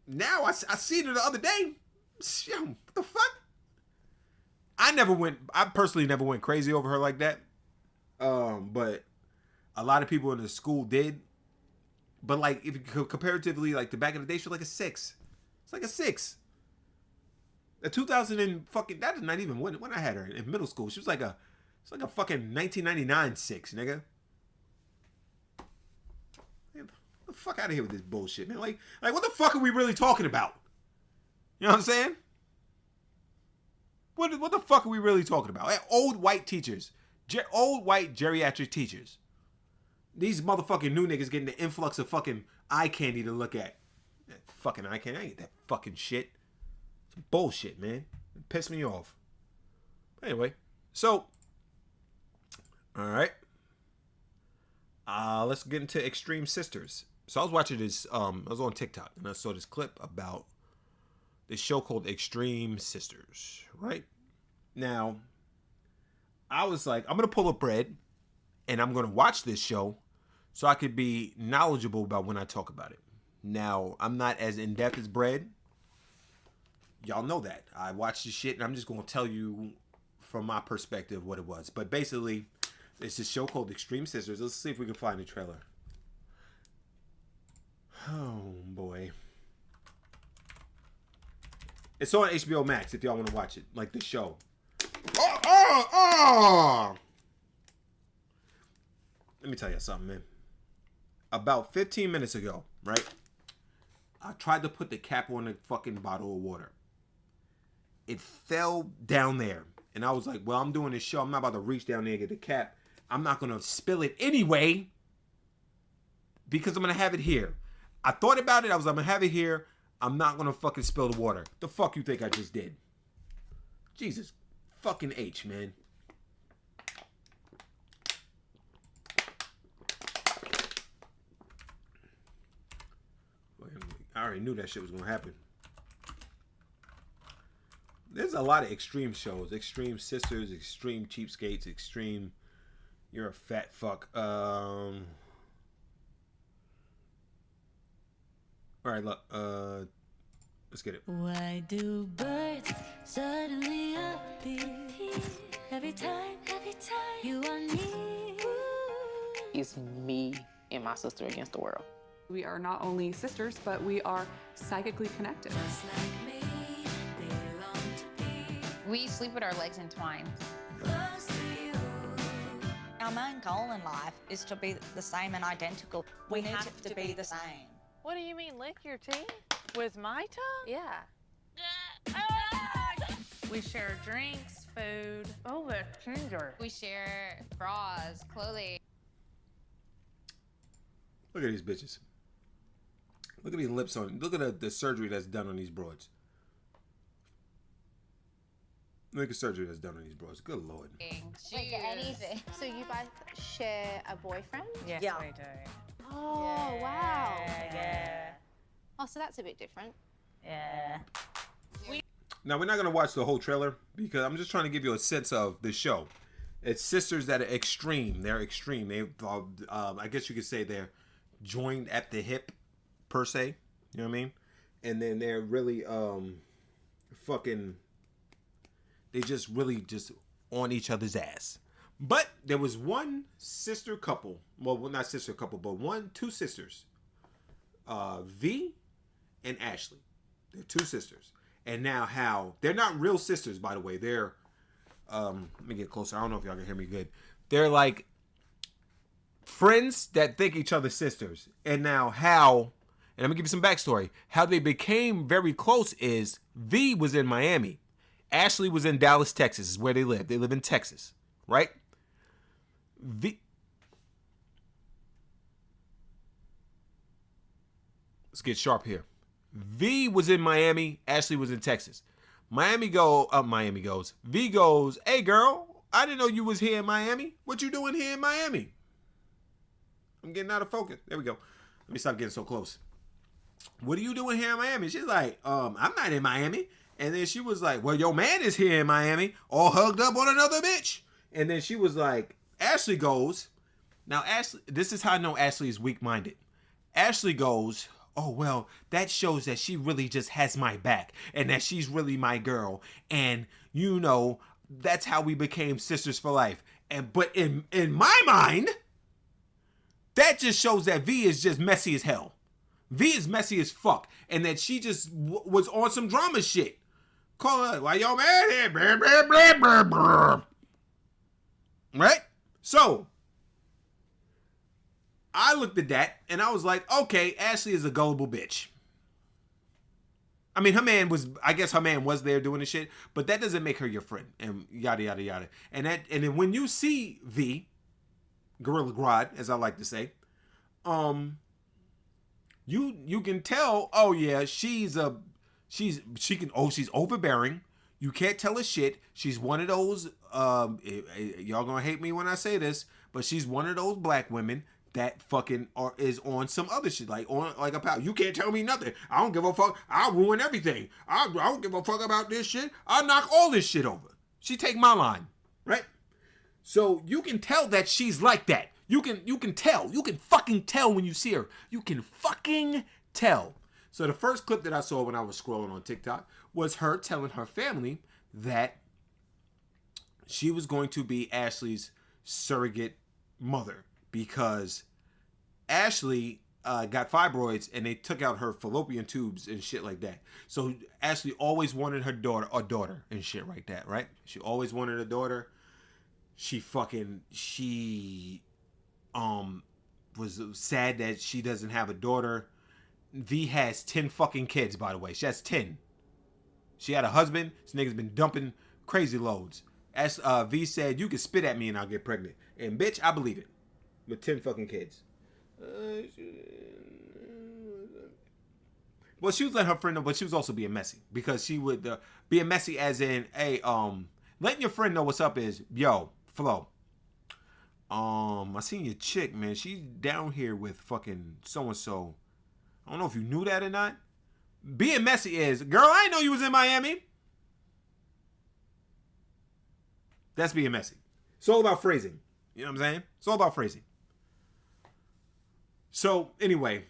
now I seen her the other day. Yo, what the fuck? I personally never went crazy over her like that. But a lot of people in the school did. But, like, if you comparatively, like, the back in the day, she was like a 6. It's like a 6. A 2000 and fucking, that is not even when I had her in middle school. She was like a fucking 1999 6, nigga. Man, get the fuck out of here with this bullshit, man. Like what the fuck are we really talking about? You know what I'm saying? What the fuck are we really talking about? Like, old white teachers. Old white geriatric teachers. These motherfucking new niggas getting the influx of fucking eye candy to look at. That fucking eye candy. I ain't that fucking shit. It's bullshit, man. It pissed me off. Anyway, so, all right. Let's get into Extreme Sisters. So I was watching this, I was on TikTok, and I saw this clip about this show called Extreme Sisters, right? Now, I was like, I'm going to pull up Bread, and I'm going to watch this show so I could be knowledgeable about when I talk about it. Now, I'm not as in-depth as Bread. Y'all know that. I watched this shit, and I'm just going to tell you from my perspective what it was. But basically, it's this show called Extreme Sisters. Let's see if we can find the trailer. Oh, boy. It's on HBO Max if y'all want to watch it. Like the show. Let me tell you something, man. About 15 minutes ago, right? I tried to put the cap on the fucking bottle of water. It fell down there. And I was like, well, I'm doing this show. I'm not about to reach down there and get the cap. I'm not going to spill it anyway. Because I'm going to have it here. I thought about it. I was like, I'm going to have it here. I'm not going to fucking spill the water. The fuck you think I just did? Jesus fucking H, man. I already knew that shit was gonna happen. There's a lot of extreme shows. Extreme Sisters, Extreme Cheapskates, Extreme You're a Fat Fuck. Alright, look. Let's get it. Why do birds suddenly appear every time you want me? It's me and my sister against the world. We are not only sisters, but we are psychically connected. Just like me, they long to be We sleep with our legs entwined. close to you. Our main goal in life is to be the same and identical. We have to be the same. What do you mean, lick your teeth? With my tongue? Yeah. We share drinks, food. Oh, that's tender. We share bras, clothing. Look at these bitches. Look at these lips on. Look at the surgery that's done on these broads. Look at the surgery that's done on these broads. Good Lord. Like anything. So you both share a boyfriend? Yes, Yeah. we do. Oh, wow. Yeah. Oh, so that's a bit different. Yeah. Now, we're not going to watch the whole trailer because I'm just trying to give you a sense of the show. It's sisters that are extreme. They're extreme. They, I guess you could say they're joined at the hip, per se. You know what I mean? And then they're really fucking... They just really just on each other's ass. But there was one sister couple. Well, not sister couple, but two sisters. V and Ashley. They're two sisters. And now how... They're not real sisters, by the way. They're... let me get closer. I don't know if y'all can hear me good. They're like friends that think each other sisters. And now how... And I'm going to give you some backstory. How they became very close is V was in Miami. Ashley was in Dallas, Texas, is where they live. They live in Texas, right? Let's get sharp here. V was in Miami. Ashley was in Texas. V goes, hey, girl, I didn't know you was here in Miami. What you doing here in Miami? I'm getting out of focus. There we go. Let me stop getting so close. What are you doing here in Miami? She's like, I'm not in Miami. And then she was like, well, your man is here in Miami, all hugged up on another bitch. And then she was like, Ashley goes, now Ashley, this is how I know Ashley is weak-minded. Ashley goes, oh, well, that shows that she really just has my back and that she's really my girl. And, you know, that's how we became sisters for life. But in my mind, that just shows that V is just messy as hell. V is messy as fuck. And that she just was on some drama shit. Call her, why y'all mad here? Blah, blah, blah, blah, blah. Right? So, I looked at that and I was like, okay, Ashley is a gullible bitch. I mean, I guess her man was there doing the shit, but that doesn't make her your friend and yada, yada, yada. And then when you see V, Gorilla Grodd, as I like to say, you can tell, oh yeah, she's overbearing. You can't tell her shit. She's one of those, y'all gonna hate me when I say this, but she's one of those black women that fucking is on some other shit, like a pal. You can't tell me nothing. I don't give a fuck. I'll ruin everything. I don't give a fuck about this shit. I'll knock all this shit over. She take my line, right? So you can tell that she's like that. You can tell. You can fucking tell when you see her. You can fucking tell. So the first clip that I saw when I was scrolling on TikTok was her telling her family that she was going to be Ashley's surrogate mother because Ashley got fibroids and they took out her fallopian tubes and shit like that. So Ashley always wanted her daughter and shit like that, right? She always wanted a daughter. She was sad that she doesn't have a daughter. V has 10 fucking kids, by the way. She has 10. She had a husband. This nigga's been dumping crazy loads. As V said, you can spit at me and I'll get pregnant. And bitch, I believe it. With 10 fucking kids. Well, she was letting her friend know, but she was also being messy. Because she would, being messy as in, hey, letting your friend know what's up is, yo, Flo. I seen your chick, man. She's down here with fucking so-and-so. I don't know if you knew that or not, Being messy is, girl, I didn't know you was in Miami. That's being messy. It's all about phrasing. You know what I'm saying? It's all about phrasing. So, anyway,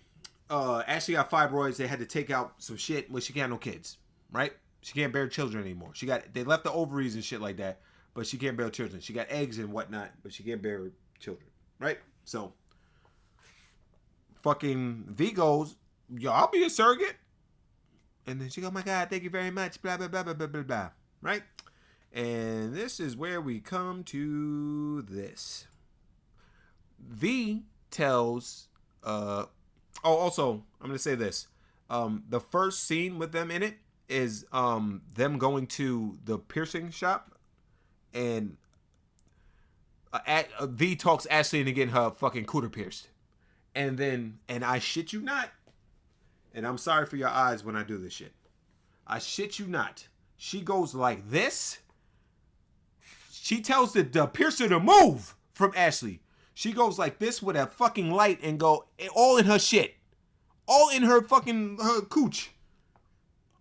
Ashley got fibroids. They had to take out some shit. Well, she can't have no kids, right? She can't bear children anymore. They left the ovaries and shit like that, but she can't bear children. She got eggs and whatnot, but she can't bear children, right? So, fucking V goes, yo, I'll be a surrogate. And then she goes, oh my God, thank you very much, blah, blah, blah, blah, blah, blah, blah, right? And this is where we come to this. V tells, also, I'm going to say this. The first scene with them in it is them going to the piercing shop, and V talks Ashley into getting her fucking cooter pierced. And I shit you not, and I'm sorry for your eyes when I do this shit. I shit you not. She goes like this. She tells the piercer to move from Ashley. She goes like this with a fucking light and go all in her shit. All in her fucking her cooch.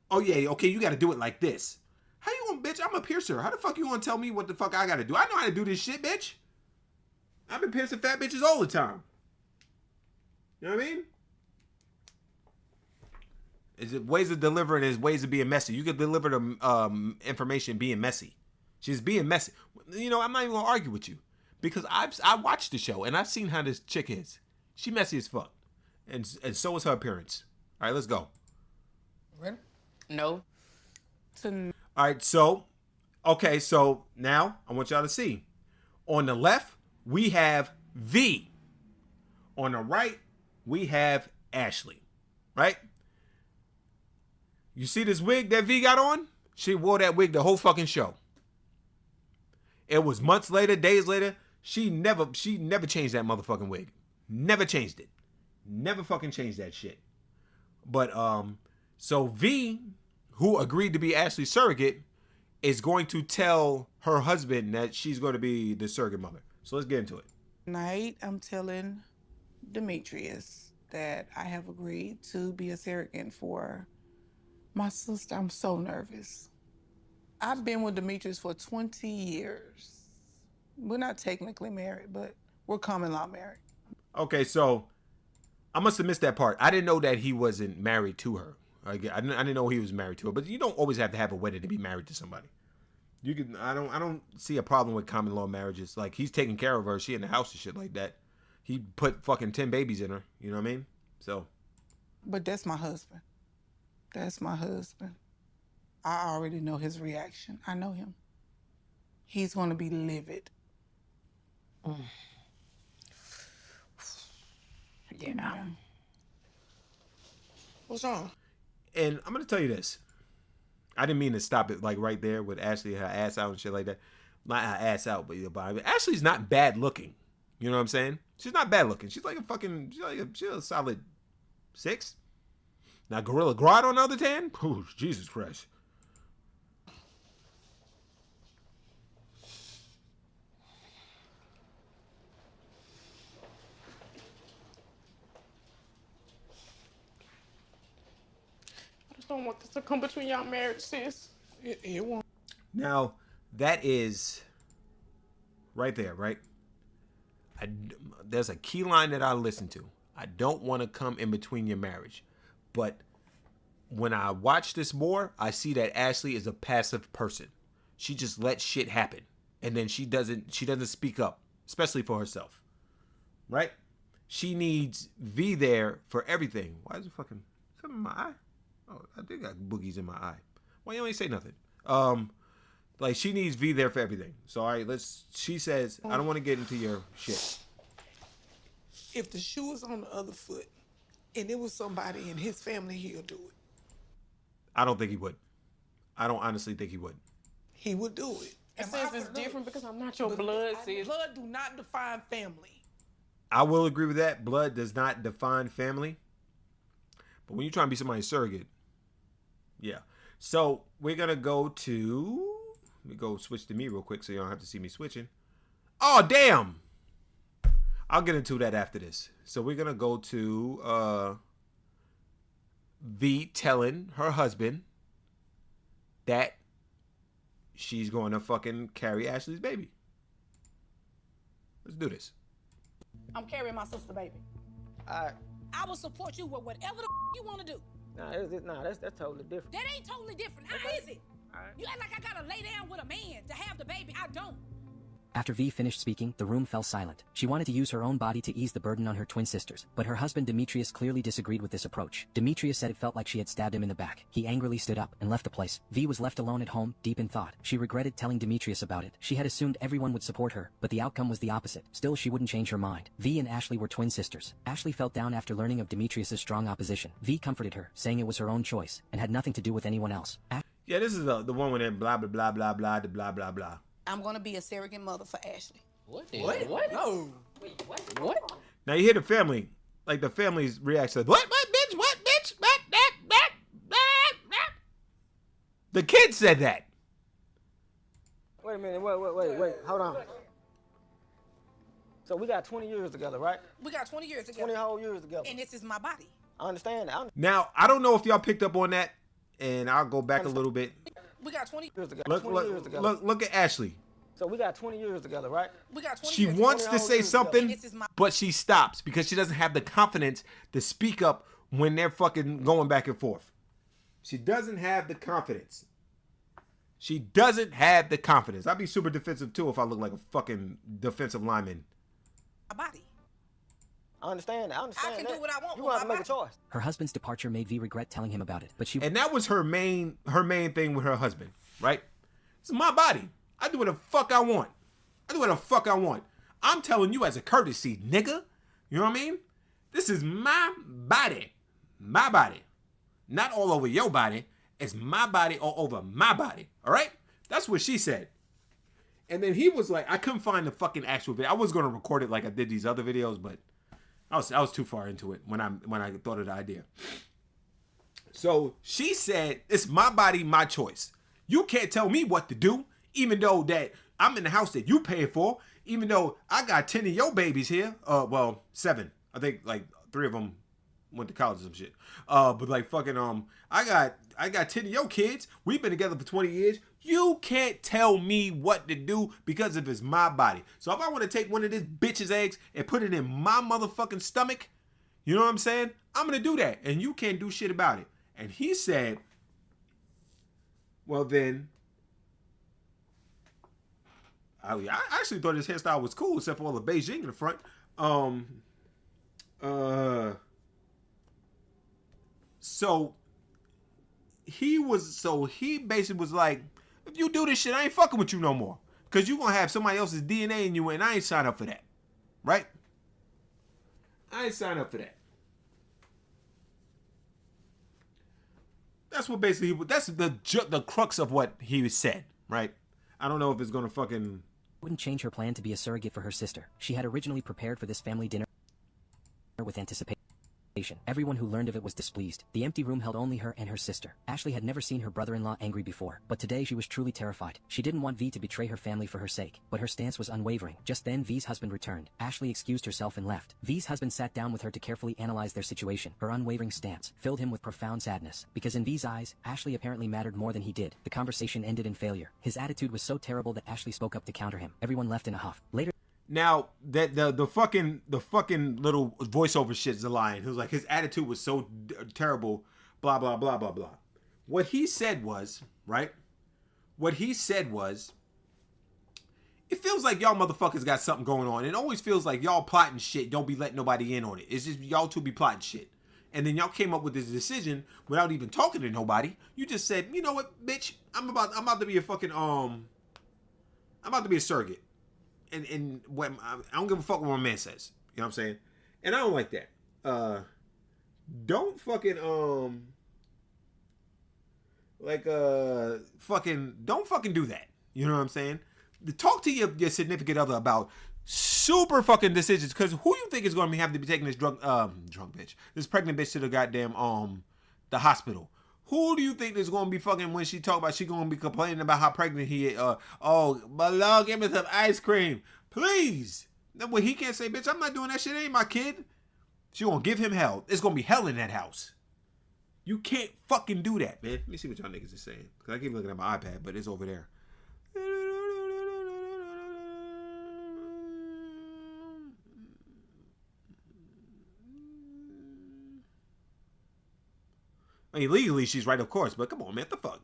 Oh yeah, okay, you gotta do it like this. How you gonna, bitch? I'm a piercer. How the fuck you gonna tell me what the fuck I gotta do? I know how to do this shit, bitch. I've been piercing fat bitches all the time. You know what I mean? Is it ways of delivering is ways of being messy. You could deliver the information being messy. She's being messy. You know, I'm not even gonna argue with you. Because I watched the show and I've seen how this chick is. She messy as fuck. And so is her appearance. All right, let's go. No. All right, so now I want y'all to see. On the left, we have V. On the right, we have Ashley. Right? You see this wig that V got on? She wore that wig the whole fucking show. It was months later, days later. She never changed that motherfucking wig. Never changed it. Never fucking changed that shit. But so V, who agreed to be Ashley's surrogate, is going to tell her husband that she's going to be the surrogate mother. So let's get into it. Tonight, I'm telling Demetrius that I have agreed to be a surrogate for my sister. I'm so nervous. I've been with Demetrius for 20 years. We're not technically married, but we're common law married. Okay, so I must have missed that part. I didn't know that he wasn't married to her. I didn't know he was married to her. But you don't always have to have a wedding to be married to somebody. You can. I don't see a problem with common law marriages. Like, he's taking care of her. She in the house and shit like that. He put fucking 10 babies in her. You know what I mean? So. But that's my husband. That's my husband. I already know his reaction. I know him. He's going to be livid. Yeah. What's wrong? And I'm going to tell you this. I didn't mean to stop it like right there with Ashley, her ass out and shit like that. Not her ass out, but Ashley's not bad looking. You know what I'm saying? She's not bad looking. She's like a fucking, she's a solid 6. Now, Gorilla Grodd on the other hand? Oh, Jesus Christ. I just don't want this to come between y'all marriage, sis. It won't. Now, that is right there, right? There's a key line that I listen to. I don't want to come in between your marriage. But when I watch this more, I see that Ashley is a passive person. She just lets shit happen. And then she doesn't speak up, especially for herself. Right? She needs V there for everything. Why is it fucking something in my eye? Oh, I did got boogies in my eye. Why you ain't say nothing? Like, she needs V there for everything. So, all right, she says, I don't want to get into your shit. If the shoe was on the other foot and it was somebody in his family, he'll do it. I don't think he would. I don't honestly think he would. He would do it. And since it's different because I'm not your blood, sis. Blood do not define family. I will agree with that. Blood does not define family. But when you're trying to be somebody's surrogate, yeah. So we're going to go to... Let me go switch to me real quick so you don't have to see me switching. Oh, damn! I'll get into that after this. So we're going to go to V telling her husband that she's going to fucking carry Ashley's baby. Let's do this. I'm carrying my sister baby. I will support you with whatever the you want to do. that's totally different. That ain't totally different. How is it? You act like I gotta lay down with a man to have the baby. I don't. After V finished speaking, the room fell silent. She wanted to use her own body to ease the burden on her twin sisters, but her husband Demetrius clearly disagreed with this approach. Demetrius said it felt like she had stabbed him in the back. He angrily stood up and left the place. V was left alone at home, deep in thought. She regretted telling Demetrius about it. She had assumed everyone would support her, but the outcome was the opposite. Still, she wouldn't change her mind. V and Ashley were twin sisters. Ashley felt down after learning of Demetrius' strong opposition. V comforted her, saying it was her own choice and had nothing to do with anyone else. Yeah, this is the one with that blah, blah, blah, blah, blah, blah, blah, blah. I'm gonna be a surrogate mother for Ashley. What? No. Wait, what? What? Now you hear the family, like the family's reaction. What, bitch? What, bitch? What, that. The kid said that. Wait a minute. Wait. Hold on. So we got 20 years together, right? We got 20 years together. 20 whole years together. And this is my body. I understand. Now, I don't know if y'all picked up on that, and I'll go back a little bit. We got 20 years together. Look at Ashley. So we got 20 years together, right? We got 20 She years wants together. to say something, but she stops because she doesn't have the confidence to speak up when they're fucking going back and forth. She doesn't have the confidence. She doesn't have the confidence. I'd be super defensive too if I look like a fucking defensive lineman. My body. I understand. I can do what I want. You have to make a choice. Her husband's departure made V regret telling him about it, but she... And that was her main thing with her husband, right? It's my body. I do what the fuck I want. I'm telling you as a courtesy, nigga. You know what I mean? This is my body. My body. Not all over your body. It's my body all over my body. All right? That's what she said. And then he was like, I couldn't find the fucking actual video. I was going to record it like I did these other videos, but I was too far into it when I thought of the idea. So she said, it's my body, my choice. You can't tell me what to do. Even though that I'm in the house that you pay for, even though I got 10 of your babies here, well, 7. I think like 3 of them went to college or some shit. But like fucking I got 10 of your kids. We've been together for 20 years. You can't tell me what to do because of it's my body. So if I want to take one of this bitch's eggs and put it in my motherfucking stomach, you know what I'm saying? I'm gonna do that, and you can't do shit about it. And he said, well then. I actually thought his hairstyle was cool, except for all the Beijing in the front. So he basically was like, if you do this shit, I ain't fucking with you no more. Because you going to have somebody else's DNA in you, and I ain't signed up for that. Right? I ain't signed up for that. That's what basically, that's the crux of what he said, right? I don't know if it's going to fucking... Wouldn't change her plan to be a surrogate for her sister. She had originally prepared for this family dinner with anticipation. Everyone who learned of it was displeased. The empty room held only her and her sister. Ashley had never seen her brother-in-law angry before, but today she was truly terrified. She didn't want V to betray her family for her sake, but her stance was unwavering. Just then, V's husband returned. Ashley excused herself and left. V's husband sat down with her to carefully analyze their situation. Her unwavering stance filled him with profound sadness, because in V's eyes, Ashley apparently mattered more than he did. The conversation ended in failure. His attitude was so terrible that Ashley spoke up to counter him. Everyone left in a huff. Later, now that the fucking little voiceover shit's a lying. He was like, his attitude was so terrible, blah blah blah blah blah. What he said was, right? What he said was, it feels like y'all motherfuckers got something going on. It always feels like y'all plotting shit. Don't be letting nobody in on it. It's just y'all two be plotting shit. And then y'all came up with this decision without even talking to nobody. You just said, you know what, bitch, I'm about to be a fucking I'm about to be a surrogate. And what I don't give a fuck what my man says. You know what I'm saying? And I don't like that. Don't fucking don't fucking do that. You know what I'm saying? Talk to your significant other about super fucking decisions, because who you think is going to have to be taking this drunk bitch, this pregnant bitch to the goddamn the hospital? Who do you think is going to be fucking when she talk about she going to be complaining about how pregnant he is? Oh, but Lord, give me some ice cream, please. Well, he can't say, bitch, I'm not doing that shit. It ain't my kid. She going to give him hell. It's going to be hell in that house. You can't fucking do that, man. Let me see what y'all niggas are saying. Because I keep looking at my iPad, but it's over there. I mean, legally, she's right, of course. But come on, man. What the fuck?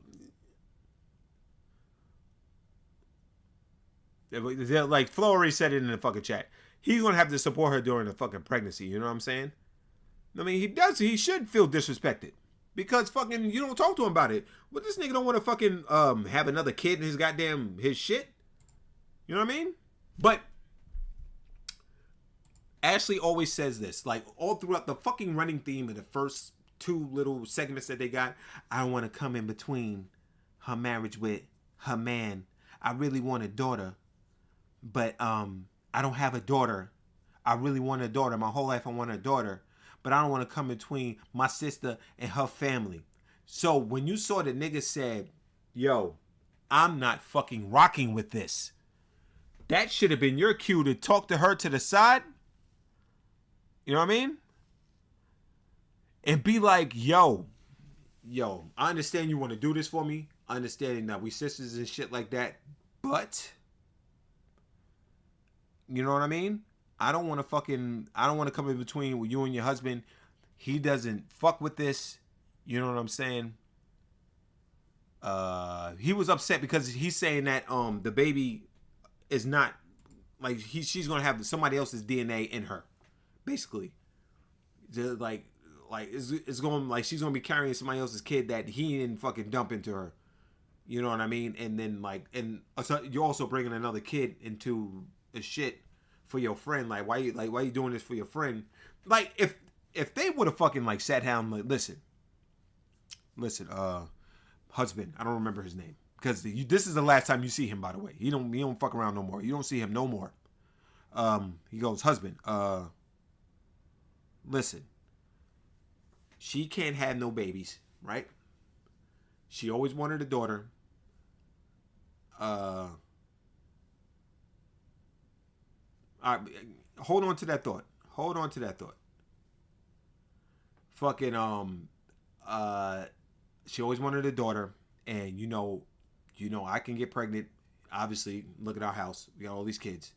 Like, Flo already said it in the fucking chat. He's going to have to support her during the fucking pregnancy. You know what I'm saying? I mean, he should feel disrespected. Because fucking, you don't talk to him about it. But this nigga don't want to fucking have another kid in his shit. You know what I mean? But Ashley always says this. Like, all throughout the fucking running theme of the first 2 little segments that they got. I don't want to come in between her marriage with her man. I really want a daughter. But I don't have a daughter. I really want a daughter. My whole life I want a daughter. But I don't want to come between my sister and her family. So when you saw the nigga said, yo, I'm not fucking rocking with this. That should have been your cue to talk to her to the side. You know what I mean? And be like, yo, I understand you want to do this for me. I understand that we sisters and shit like that. But, you know what I mean? I don't want to come in between with you and your husband. He doesn't fuck with this. You know what I'm saying? He was upset because he's saying that the baby is not, like, she's going to have somebody else's DNA in her. Basically. Like it's going, like, she's going to be carrying somebody else's kid that he didn't fucking dump into her. You know what I mean? And then, like, and you're also bringing another kid into the shit for your friend. Like, why you doing this for your friend? Like, if they would have fucking, like, sat down, like, listen, husband, I don't remember his name, because this is the last time you see him, by the way. He don't fuck around no more. You don't see him no more. He goes, husband, listen, she can't have no babies, right? She always wanted a daughter. Hold on to that thought. Fucking, she always wanted a daughter, and you know, I can get pregnant. Obviously, look at our house. We got all these kids,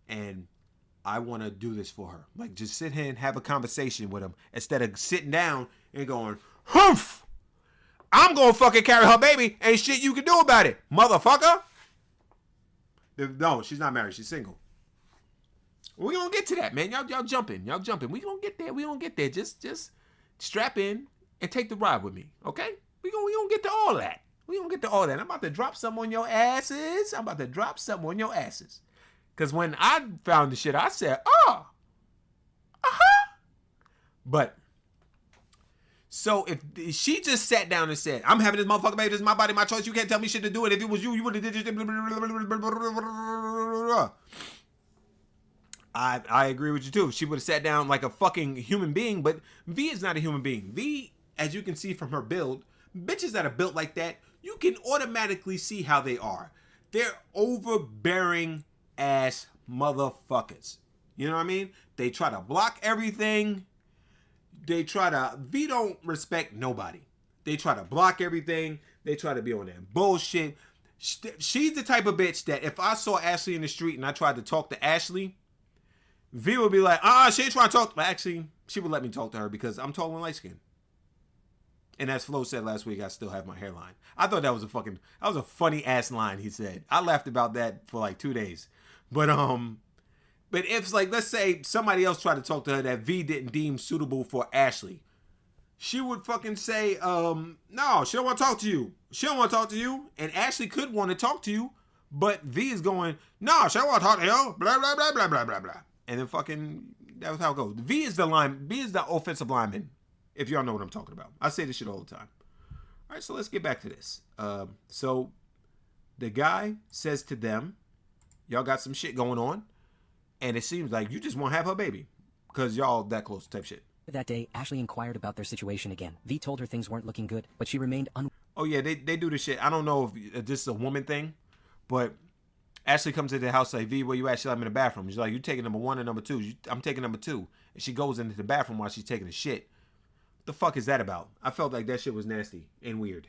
and I want to do this for her. Like, just sit here and have a conversation with him instead of sitting down and going, humph! I'm gonna fucking carry her baby. Ain't shit you can do about it, motherfucker. No, she's not married. She's single. We gonna get to that, man. Y'all jumping. We gonna get there. Just strap in and take the ride with me, okay? We gonna get to all that. I'm about to drop something on your asses. Cause when I found the shit, I said, oh, But so if she just sat down and said, I'm having this motherfucker baby, this is my body, my choice, you can't tell me shit to do it. If it was you, you would have did this. I agree with you too. She would have sat down like a fucking human being, but V is not a human being. V, as you can see from her build, bitches that are built like that, you can automatically see how they are. They're overbearing ass motherfuckers. You know what I mean? They try to block everything. V don't respect nobody. They try to block everything. They try to be on that bullshit. She's the type of bitch that if I saw Ashley in the street and I tried to talk to Ashley, V would be like, she ain't trying to talk. But actually, she would let me talk to her because I'm tall and light skinned. And as Flo said last week, I still have my hairline. I thought that was a funny ass line he said. I laughed about that for like 2 days. But if it's like, let's say somebody else tried to talk to her that V didn't deem suitable for Ashley, she would fucking say, no, she don't want to talk to you. And Ashley could want to talk to you, but V is going, no, she don't want to talk to you. Blah, blah, blah, blah, blah, blah, blah. And then fucking, that was how it goes. V is the offensive lineman, if y'all know what I'm talking about. I say this shit all the time. All right, so let's get back to this. So the guy says to them, y'all got some shit going on, and it seems like you just want to have her baby because y'all that close type shit. That day, Ashley inquired about their situation again. V told her things weren't looking good, but she remained Oh yeah, they do this shit. I don't know if this is a woman thing, but Ashley comes into the house like, V, where you at? She's like, I'm in the bathroom. She's like, you taking number 1 or number 2? I'm taking number 2. And she goes into the bathroom while she's taking a shit. The fuck is that about? I felt like that shit was nasty and weird.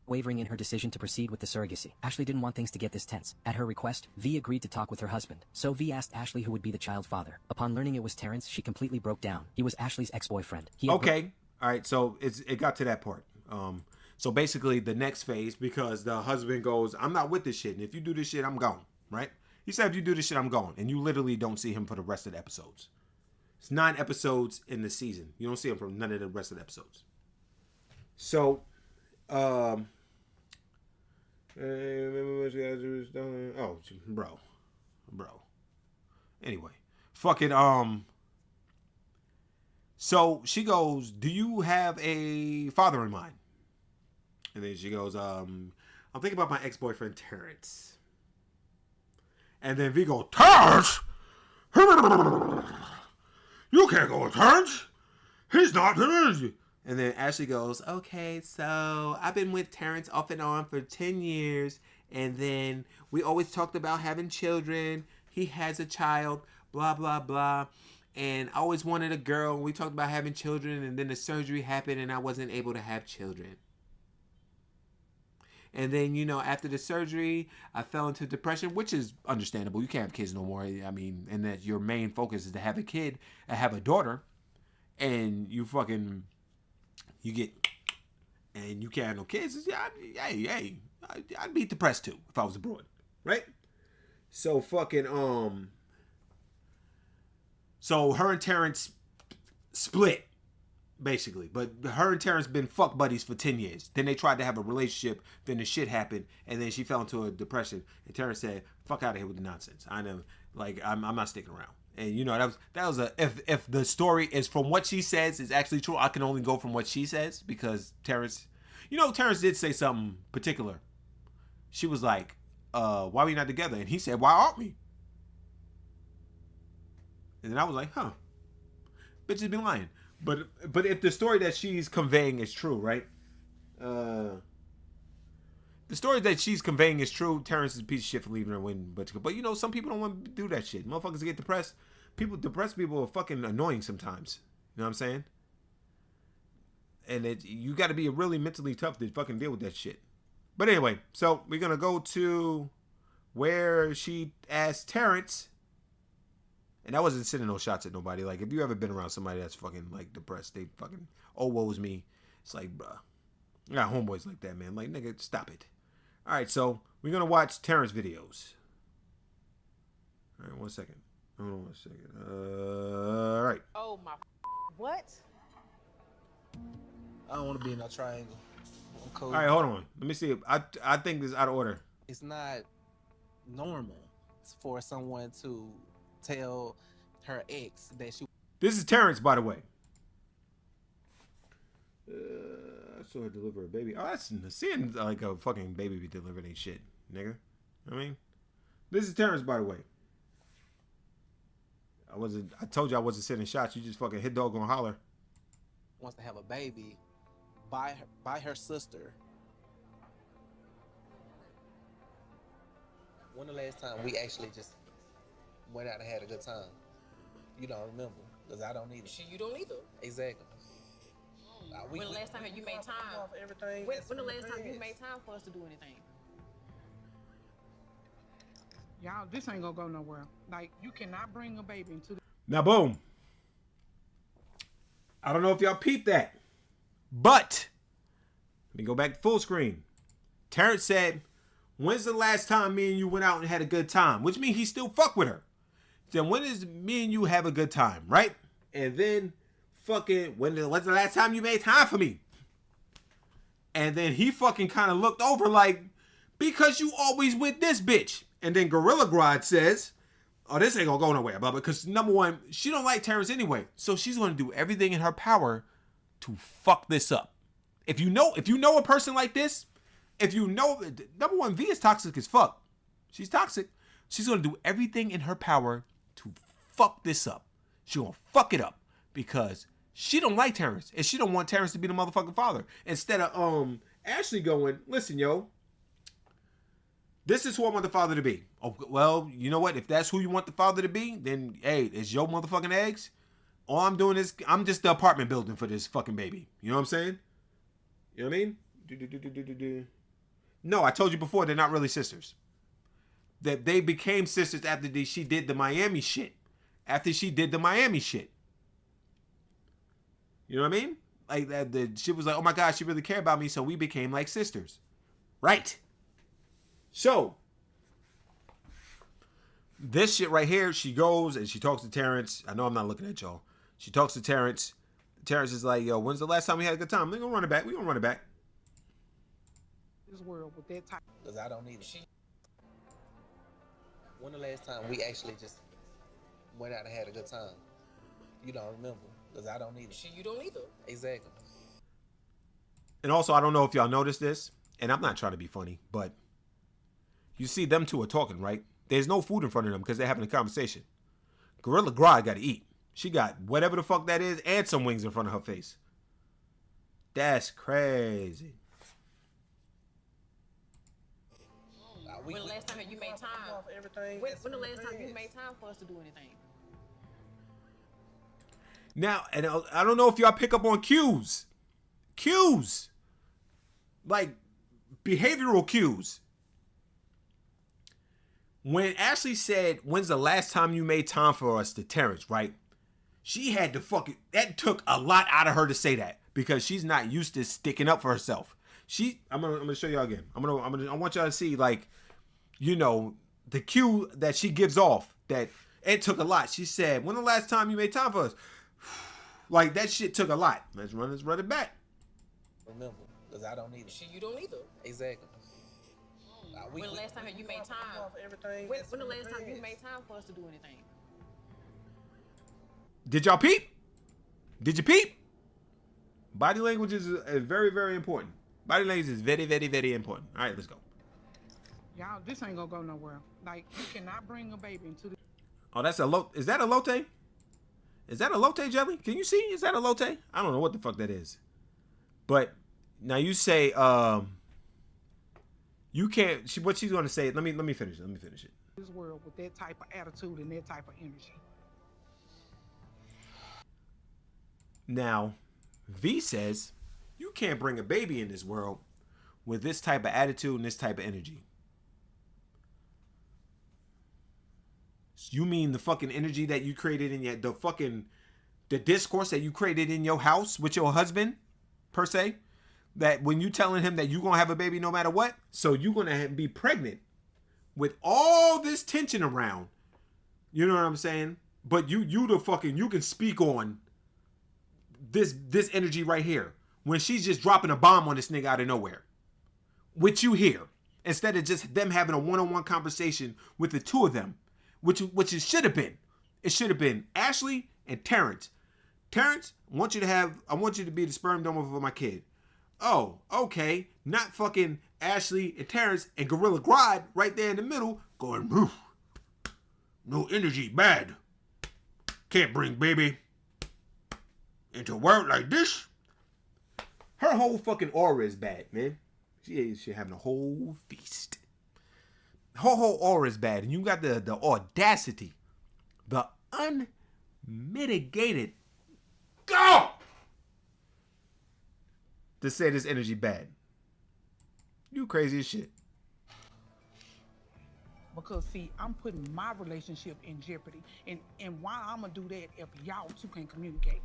Wavering in her decision to proceed with the surrogacy. Ashley didn't want things to get this tense. At her request, V agreed to talk with her husband. So V asked Ashley who would be the child father. Upon learning it was Terrence, she completely broke down. He was Ashley's ex-boyfriend. Okay. All right. So it got to that part. So basically the next phase, because the husband goes, I'm not with this shit. And if you do this shit, I'm gone. Right? He said, if you do this shit, I'm gone. And you literally don't see him for the rest of the episodes. It's 9 episodes in the season. You don't see him for none of the rest of the episodes. So, oh, bro. Anyway, fucking, so she goes, do you have a father in mind? And then she goes, I'm thinking about my ex-boyfriend, Terrence. And then V goes, Terrence? You can't go with Terrence. He's not Terrence. And then Ashley goes, okay, so I've been with Terrence off and on for 10 years. And then we always talked about having children. He has a child, blah, blah, blah. And I always wanted a girl. We talked about having children. And then the surgery happened and I wasn't able to have children. And then, you know, after the surgery, I fell into depression, which is understandable. You can't have kids no more. I mean, and that your main focus is to have a kid and have a daughter. And you get, and you can't have no kids. I'd be depressed too if I was abroad. Right? So fucking, so her and Terrence split. Basically, but her and Terrence been fuck buddies for 10 years. Then they tried to have a relationship. Then the shit happened, and then she fell into a depression. And Terrence said, "Fuck out of here with the nonsense. I know, like I'm not sticking around." And you know that was a if the story is from what she says is actually true, I can only go from what she says because Terrence, you know, Terrence did say something particular. She was like, "Why we not together?" And he said, "Why aren't we?" And then I was like, "Huh, bitches been lying." But if the story that she's conveying is true, right? The story that she's conveying is true. Terrence is a piece of shit for leaving her when, but you know, some people don't want to do that shit. Motherfuckers get depressed. Depressed people are fucking annoying sometimes. You know what I'm saying? And you got to be really mentally tough to fucking deal with that shit. But anyway, so we're gonna go to where she asked Terrence. And I wasn't sending no shots at nobody. Like, if you ever been around somebody that's fucking, like, depressed, they fucking, oh, woe's me. It's like, bruh. I got homeboys like that, man. Like, nigga, stop it. All right, so we're going to watch Terrence videos. All right, 1 second. Hold on 1 second. All right. Oh, my. What? I don't want to be in a triangle. I'm cold. All right, hold on. Let me see. I think this is out of order. It's not normal for someone to tell her ex that she. This is Terrence, by the way. I saw her deliver a baby. Oh, that's seeing like a fucking baby be delivered ain't shit, nigga. I mean, this is Terrence, by the way. I told you I wasn't sending shots. You just fucking hit dog gonna holler. Wants to have a baby by her sister. When the last time we actually just went out and had a good time? You don't remember, because I don't either. You don't either. Exactly. When the last time you made time? When the last time you made time for us to do anything? Y'all, this ain't gonna go nowhere. Like, you cannot bring a baby into the. Now, boom. I don't know if y'all peeped that, but let me go back to full screen. Terrence said, when's the last time me and you went out and had a good time? Which means he still fuck with her. Then when is me and you have a good time, right? And then fucking, when's the last time you made time for me? And then he fucking kind of looked over like, because you always with this bitch. And then Gorilla Grodd says, oh, this ain't gonna go nowhere, Bubba. Because number one, she don't like Terrence anyway. So she's gonna do everything in her power to fuck this up. If you know a person like this, if you know, number one, V is toxic as fuck. She's toxic. She's gonna do everything in her power to fuck this up. She gonna fuck it up because she don't like Terrence and she don't want Terrence to be the motherfucking father. Instead of Ashley going, listen, yo, this is who I want the father to be. Oh, well, you know what? If that's who you want the father to be, then hey, it's your motherfucking eggs. All I'm doing is I'm just the apartment building for this fucking baby. You know what I'm saying? You know what I mean? No, I told you before, they're not really sisters. That they became sisters after she did the Miami shit. After she did the Miami shit. You know what I mean? Like that, she was like, oh my God, she really cared about me, so we became like sisters. Right. So, this shit right here, she goes and she talks to Terrence. I know I'm not looking at y'all. She talks to Terrence. Terrence is like, yo, when's the last time we had a good time? We're gonna run it back. We're gonna run it back. This world with that type. Because I don't need it. When the last time we actually just went out and had a good time? You don't remember. Because I don't need it. You don't either. Exactly. And also, I don't know if y'all noticed this, and I'm not trying to be funny, but you see them two are talking, right? There's no food in front of them because they're having a conversation. Gorilla Grodd got to eat. She got whatever the fuck that is and some wings in front of her face. That's crazy. When the last time you made time? When the last time you made time for us to do anything? Now, and I don't know if y'all pick up on cues. Cues. Like behavioral cues. When Ashley said, when's the last time you made time for us to Terrence, right? She had to fucking, that took a lot out of her to say that because she's not used to sticking up for herself. I'm gonna show y'all again. I want y'all to see, like, you know, the cue that she gives off that it took a lot. She said, when the last time you made time for us? Like, that shit took a lot. Let's run it back. Remember, because I don't need it. You don't either. Exactly. When the last time you made time? When the last time you made time for us to do anything? Did y'all peep? Did you peep? Body language is very, very important. Body language is very, very, very important. All right, let's go. Y'all, this ain't gonna go nowhere. Like, you cannot bring a baby into the... Oh, that's a is that a elote? Is that a elote jelly? Can you see? Is that a elote? I don't know what the fuck that is. But now you say, you can't. What she's gonna say? Let me finish it. Let me finish it. This world with that type of attitude and that type of energy. Now, V says you can't bring a baby in this world with this type of attitude and this type of energy. You mean the fucking energy that you created in the discourse that you created in your house with your husband, per se? That when you telling him that you gonna have a baby no matter what, so you gonna be pregnant with all this tension around, you know what I'm saying? But you can speak on this energy right here when she's just dropping a bomb on this nigga out of nowhere, which you hear instead of just them having a one-on-one conversation with the two of them, which it should have been. It should have been Ashley and Terrence. Terrence, I want you to be the sperm donor for my kid. Oh, okay. Not fucking Ashley and Terrence and Gorilla Grodd right there in the middle going, roof. No energy, bad. Can't bring baby into a world like this. Her whole fucking aura is bad, man. She having a whole feast. Her whole aura is bad. And you got the audacity, the unmitigated go to say this energy bad. You crazy as shit. Because, see, I'm putting my relationship in jeopardy. And why I'm going to do that if y'all two can communicate?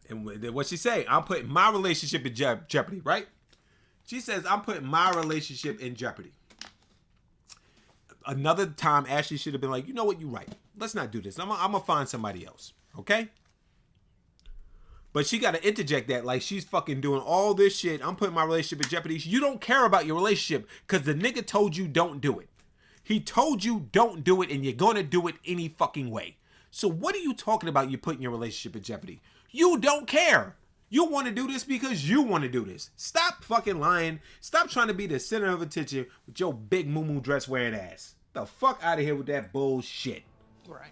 And what she say? I'm putting my relationship in jeopardy, right? She says, I'm putting my relationship in jeopardy. Another time, Ashley should have been like, you know what? You're right. Let's not do this. I'm going to find somebody else. Okay? But she got to interject that like she's fucking doing all this shit. I'm putting my relationship in jeopardy. You don't care about your relationship because the nigga told you don't do it. He told you don't do it and you're going to do it any fucking way. So what are you talking about you putting your relationship in jeopardy? You don't care. You want to do this because you want to do this. Stop fucking lying. Stop trying to be the center of attention with your big moo-moo dress wearing ass. The fuck out of here with that bullshit. Right.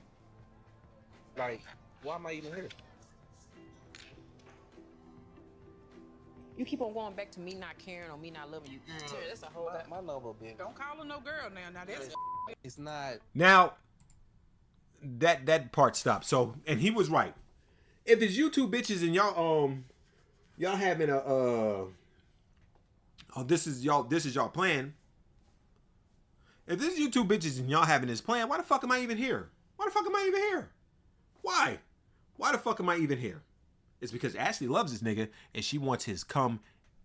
Like, why am I even here? You keep on going back to me not caring or me not loving you. That's a whole lot. My love a bitch. Don't call her no girl now. Now that's it's not. Now, that part stopped. So, and he was right. If it's you two bitches and y'all having a this is y'all plan. If this is you two bitches and y'all having this plan, why the fuck am I even here? Why the fuck am I even here? Why? Why the fuck am I even here? It's because Ashley loves this nigga and she wants his cum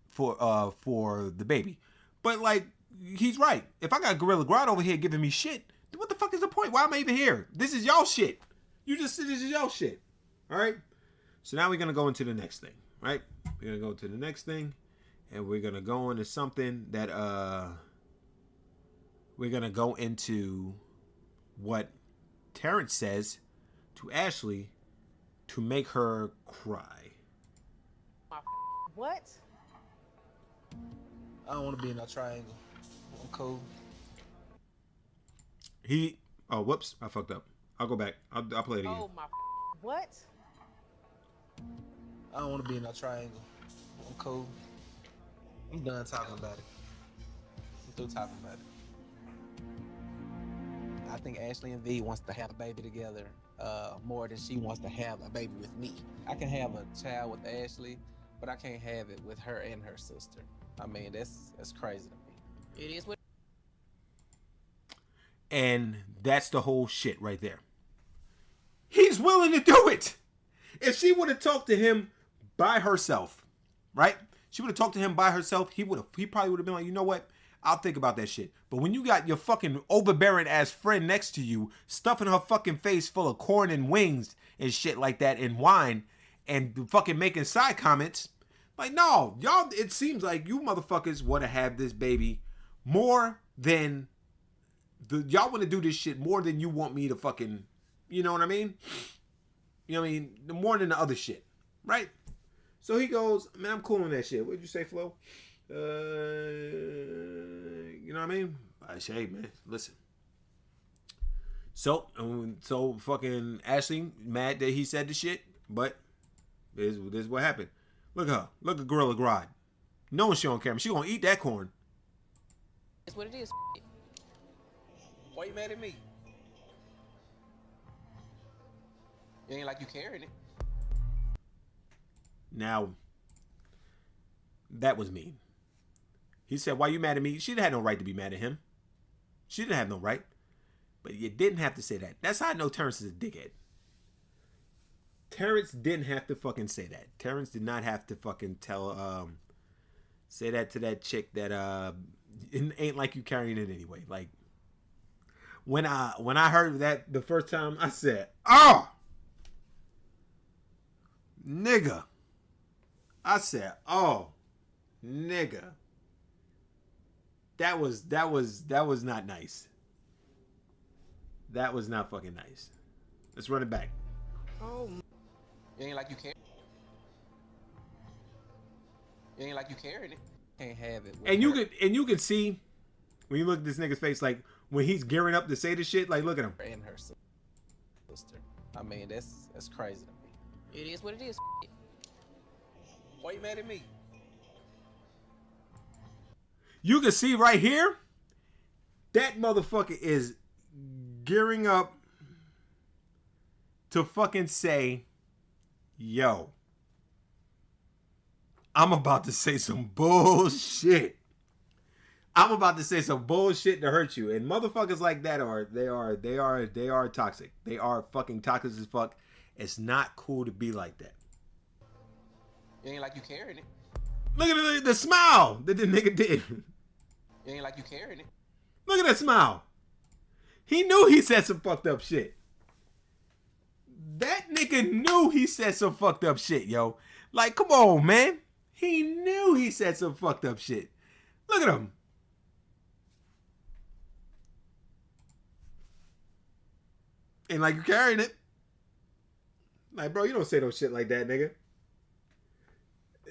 for the baby. But like, he's right. If I got Gorilla Grodd over here giving me shit, what the fuck is the point? Why am I even here? This is y'all shit. You just said this is y'all shit. All right? So now we're going to go into the next thing, right? We're going to go to the next thing and we're going to go into something that we're going to go into what Terrence says to Ashley to make her cry. What? I don't want to be in no triangle. I'm cool. Oh, whoops. I fucked up. I'll go back. I'll play it again. Oh my. What? I don't want to be in no triangle. I'm cool. I'm done talking about it. I'm through talking about it. I think Ashley and V wants to have a baby together more than she wants to have a baby with me. I can have a child with Ashley, but I can't have it with her and her sister. I mean, that's crazy to me. It is what. And that's the whole shit right there. He's willing to do it. If she would have talked to him by herself, right? She would have talked to him by herself. He probably would have been like, you know what? I'll think about that shit. But when you got your fucking overbearing ass friend next to you, stuffing her fucking face full of corn and wings and shit like that and wine and fucking making side comments, like, no, y'all, it seems like you motherfuckers want to have this baby more than y'all want to do this shit more than you want me to fucking, you know what I mean? You know what I mean? More than the other shit, right? So he goes, man, I'm cool on that shit. What'd you say, Flo? You know what I mean? I say, hey, man, listen. So fucking Ashley mad that he said the shit, but this is what happened. Look at her. Look at Gorilla Grodd. Knowing she on camera, she gonna eat that corn. It's what it is. Why you mad at me? It ain't like you carried it. Now, that was mean. He said, why you mad at me? She didn't have no right to be mad at him. She didn't have no right. But you didn't have to say that. That's how I know Terrence is a dickhead. Terrence didn't have to fucking say that. Terrence did not have to fucking say that to that chick that it ain't like you carrying it anyway. Like, when I heard that the first time, I said, oh, nigga. I said, oh, nigga. That was not nice. That was not fucking nice. Let's run it back. Oh, it ain't like you carried. It ain't like you carried it. Can't have it. And you can see when you look at this nigga's face, like when he's gearing up to say the shit, like look at him. And her sister. I mean, that's crazy to me. It is what it is. Why you mad at me? You can see right here, that motherfucker is gearing up to fucking say, yo, I'm about to say some bullshit. I'm about to say some bullshit to hurt you. And motherfuckers like that they are toxic. They are fucking toxic as fuck. It's not cool to be like that. It ain't like you carried it. Look at the smile that the nigga did. It ain't like you carried it. Look at that smile. He knew he said some fucked up shit. That nigga knew he said some fucked up shit, yo. Like, come on, man. He knew he said some fucked up shit. Look at him. Ain't like you carrying it. Like, bro, you don't say no shit like that, nigga.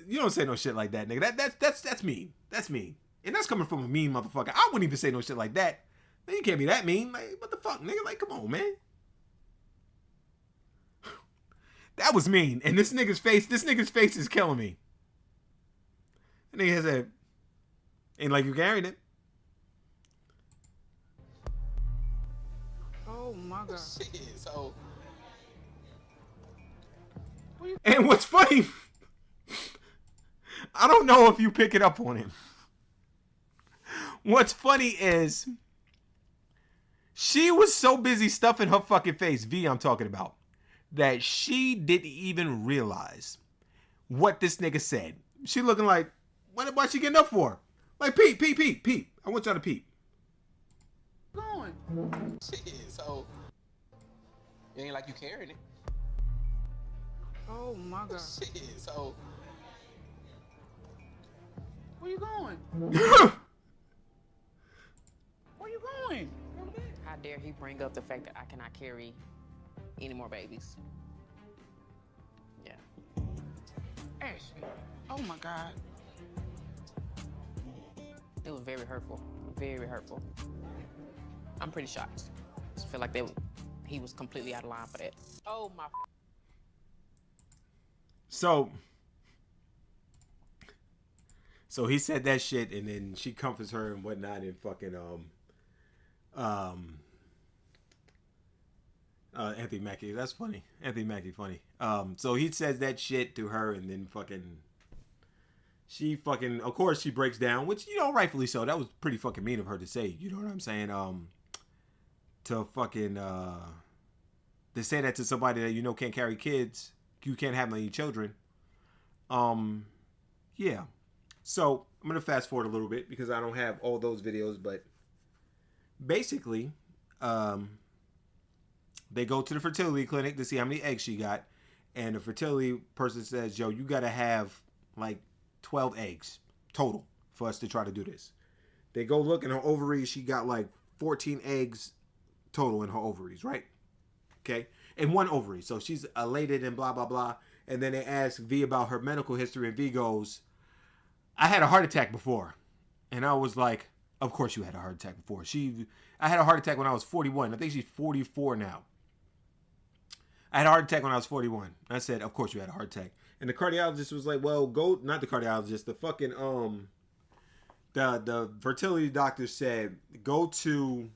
You don't say no shit like that, nigga. That's mean. That's mean. And that's coming from a mean motherfucker. I wouldn't even say no shit like that. Man, you can't be that mean. Like, what the fuck, nigga? Like, come on, man. That was mean. And this nigga's face is killing me. That nigga said, ain't like you carried it. Oh my my God. Shit, so. And what's funny, I don't know if you pick it up on him. What's funny is she was so busy stuffing her fucking face, V I'm talking about, that she didn't even realize what this nigga said. She looking like, what's she getting up for? Like, peep. I want y'all to peep. Going. Shit, so. It ain't like you carrying it. Oh my God. Shit, so. Where you going? Where you going? How dare he bring up the fact that I cannot carry any more babies? Yeah. Ashley. Oh my God. It was very hurtful. Very hurtful. I'm pretty shocked. I feel like he was completely out of line for that. Oh my. So he said that shit, and then she comforts her and whatnot, and fucking Anthony Mackie. That's funny. Anthony Mackie, funny. So he says that shit to her, and then she fucking, of course, she breaks down, which, you know, rightfully so. That was pretty fucking mean of her to say. You know what I'm saying? To fucking to say that to somebody that you know can't carry kids, you can't have any children. Yeah. So I'm gonna fast forward a little bit because I don't have all those videos, but basically, they go to the fertility clinic to see how many eggs she got, and the fertility person says, "Yo, you gotta have like 12 eggs total for us to try to do this." They go look in her ovaries. She got like 14 eggs total in her ovaries, right? Okay, in one ovary. So she's elated and blah blah blah. And then they ask V about her medical history, and V goes, "I had a heart attack before." And I was like, "Of course you had a heart attack before." I had a heart attack when I was 41. I think she's 44 now. I had a heart attack when I was 41. I said, "Of course you had a heart attack." And the cardiologist was like, "Well, not the cardiologist, the fucking the fertility doctor said, go to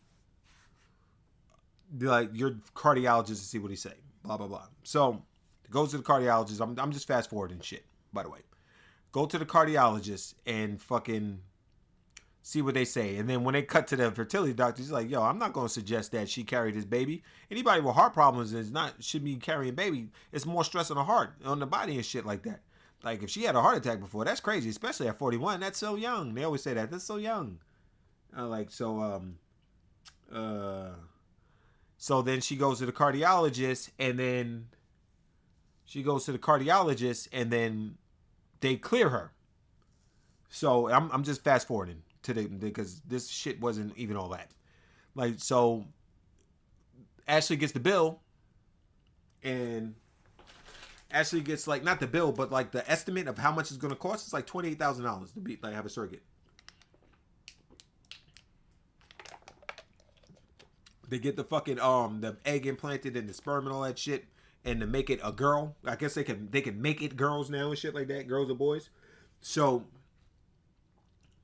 like your cardiologist to see what he say." Blah blah blah. So goes to the cardiologist. I'm just fast forwarding shit, by the way. Go to the cardiologist and fucking see what they say. And then when they cut to the fertility doctor, he's like, "Yo, I'm not going to suggest that she carried this baby. Anybody with heart problems should be carrying baby. It's more stress on the heart, on the body and shit like that. Like, if she had a heart attack before, that's crazy, especially at 41. That's so young." They always say that. That's so young. So then she goes to the cardiologist, and then they clear her. So I'm just fast forwarding because this shit wasn't even all that. Like, so Ashley gets the bill, and Ashley gets, like, not the bill, but like the estimate of how much it's gonna cost. It's like $28,000 to be like have a surrogate. They get the fucking the egg implanted and the sperm and all that shit, and to make it a girl. I guess they can make it girls now and shit like that, girls or boys. So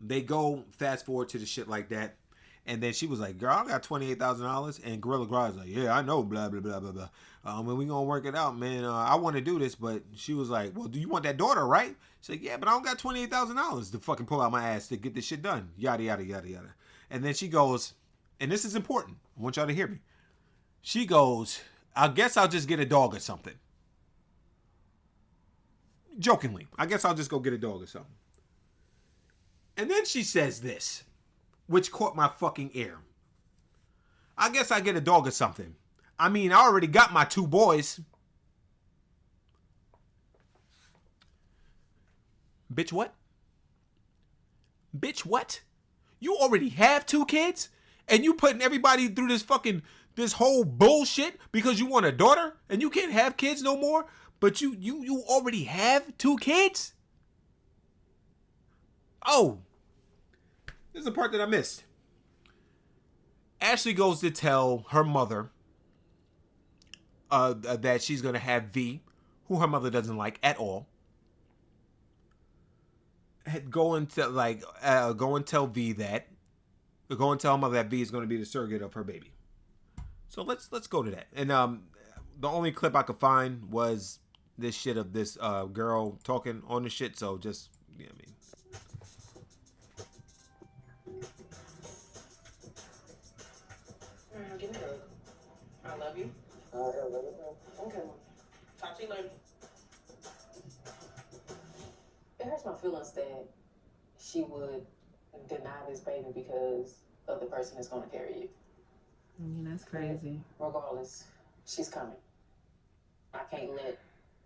they go fast forward to the shit like that, and then she was like, "Girl, I got $28,000," and Gorilla Grodd is like, "Yeah, I know, blah blah blah blah blah. And we gonna work it out, man. I want to do this," but she was like, "Well, do you want that daughter, right?" She's like, "Yeah, but I don't got $28,000 to fucking pull out my ass to get this shit done." Yada yada yada yada. And then she goes, and this is important. I want y'all to hear me. She goes, "I guess I'll just get a dog or something." Jokingly, "I guess I'll just go get a dog or something." And then she says this, which caught my fucking ear. "I guess I get a dog or something. I mean, I already got my 2 boys." Bitch, what? Bitch, what? You already have 2 kids? And you putting everybody through this whole bullshit because you want a daughter and you can't have kids no more? But you already have 2 kids? Oh, this is the part that I missed. Ashley goes to tell her mother that she's going to have V, who her mother doesn't like at all. Go and tell her mother that V is going to be the surrogate of her baby. So let's go to that. And the only clip I could find was this shit of this girl talking on the shit. So just, yeah, I mean. Give me a hug. I love you. Okay. Talk to you later. It hurts my feelings that she would deny this baby because of the person that's going to carry you. Yeah, that's crazy. Regardless, she's coming. I can't let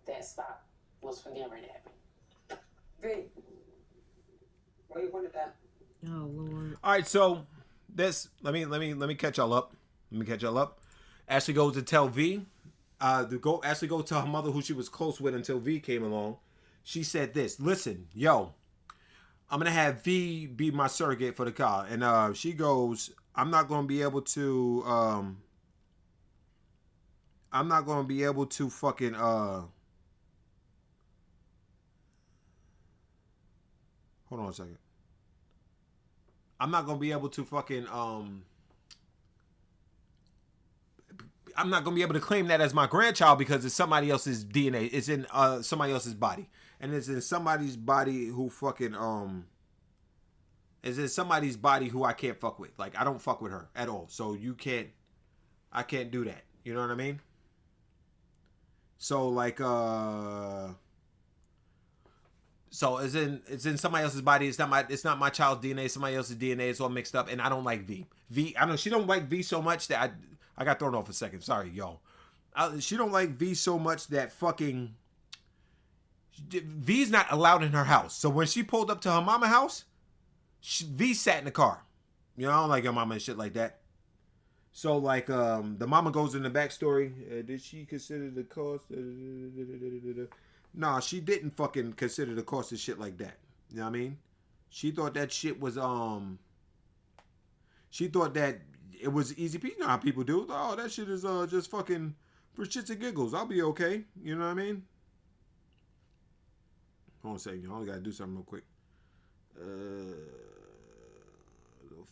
that stop what's from getting ready to happen. V, where you put it down? Oh Lord. All right, so this let me catch y'all up. Let me catch y'all up. Ashley goes to tell V. Ashley goes to tell her mother, who she was close with until V came along. She said this: "Listen, yo, I'm gonna have V be my surrogate for the car." And she goes, "I'm not gonna be able to. I'm not gonna be able to fucking. Hold on a second. I'm not gonna be able to fucking. I'm not gonna be able to claim that as my grandchild because it's somebody else's DNA. It's in somebody else's body, and it's in somebody's body who fucking It's in somebody's body who I can't fuck with. Like, I don't fuck with her at all. So I can't do that. You know what I mean? So like so it's in somebody else's body. It's not my child's DNA. It's somebody else's DNA. It's all mixed up, and I don't like V. I know she don't like V so much that I got thrown off a second. Sorry, y'all. She don't like V so much that fucking V's not allowed in her house. So when she pulled up to her mama house, V sat in the car. You know, I don't like your mama and shit like that. So like the mama goes in the backstory. Did she consider the cost? Nah, she didn't fucking consider the cost of shit like that. You know what I mean? She thought that shit was she thought that it was easy peasy. You know how people do. Oh, that shit is just fucking for shits and giggles. I'll be okay. You know what I mean? Hold on a second. I only gotta do something real quick.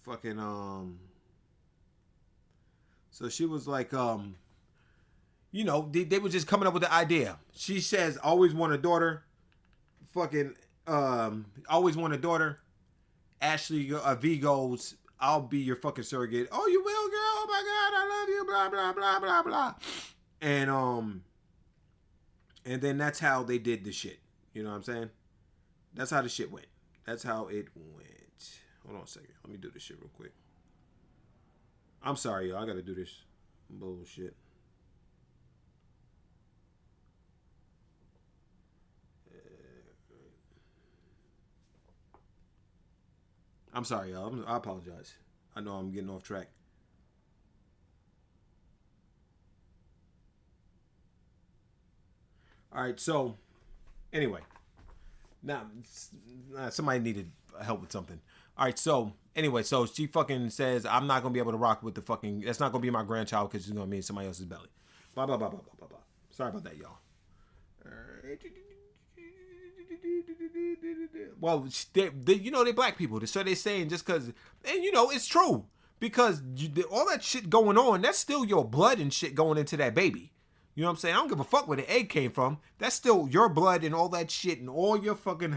Fucking so she was like you know, they were just coming up with the idea. She says always want a daughter. Fucking always want a daughter. Ashley V goes, I'll be your fucking surrogate. Oh, you will, girl? Oh my God, I love you. Blah blah blah blah blah. And then that's how they did the shit. You know what I'm saying? That's how the shit went. That's how it went. Hold on a second. Let me do this shit real quick. I'm sorry, y'all. I gotta do this bullshit. I'm sorry, y'all. I apologize. I know I'm getting off track. All right, so anyway, now somebody needed help with something. All right, so anyway, so she fucking says I'm not gonna be able to rock with the fucking. That's not gonna be my grandchild because she's gonna be in somebody else's belly. Blah blah blah blah blah blah blah. Sorry about that, y'all. Well, they you know, they black people, so they're saying just because, and you know, it's true because all that shit going on, that's still your blood and shit going into that baby. You know what I'm saying? I don't give a fuck where the egg came from. That's still your blood and all that shit and all your fucking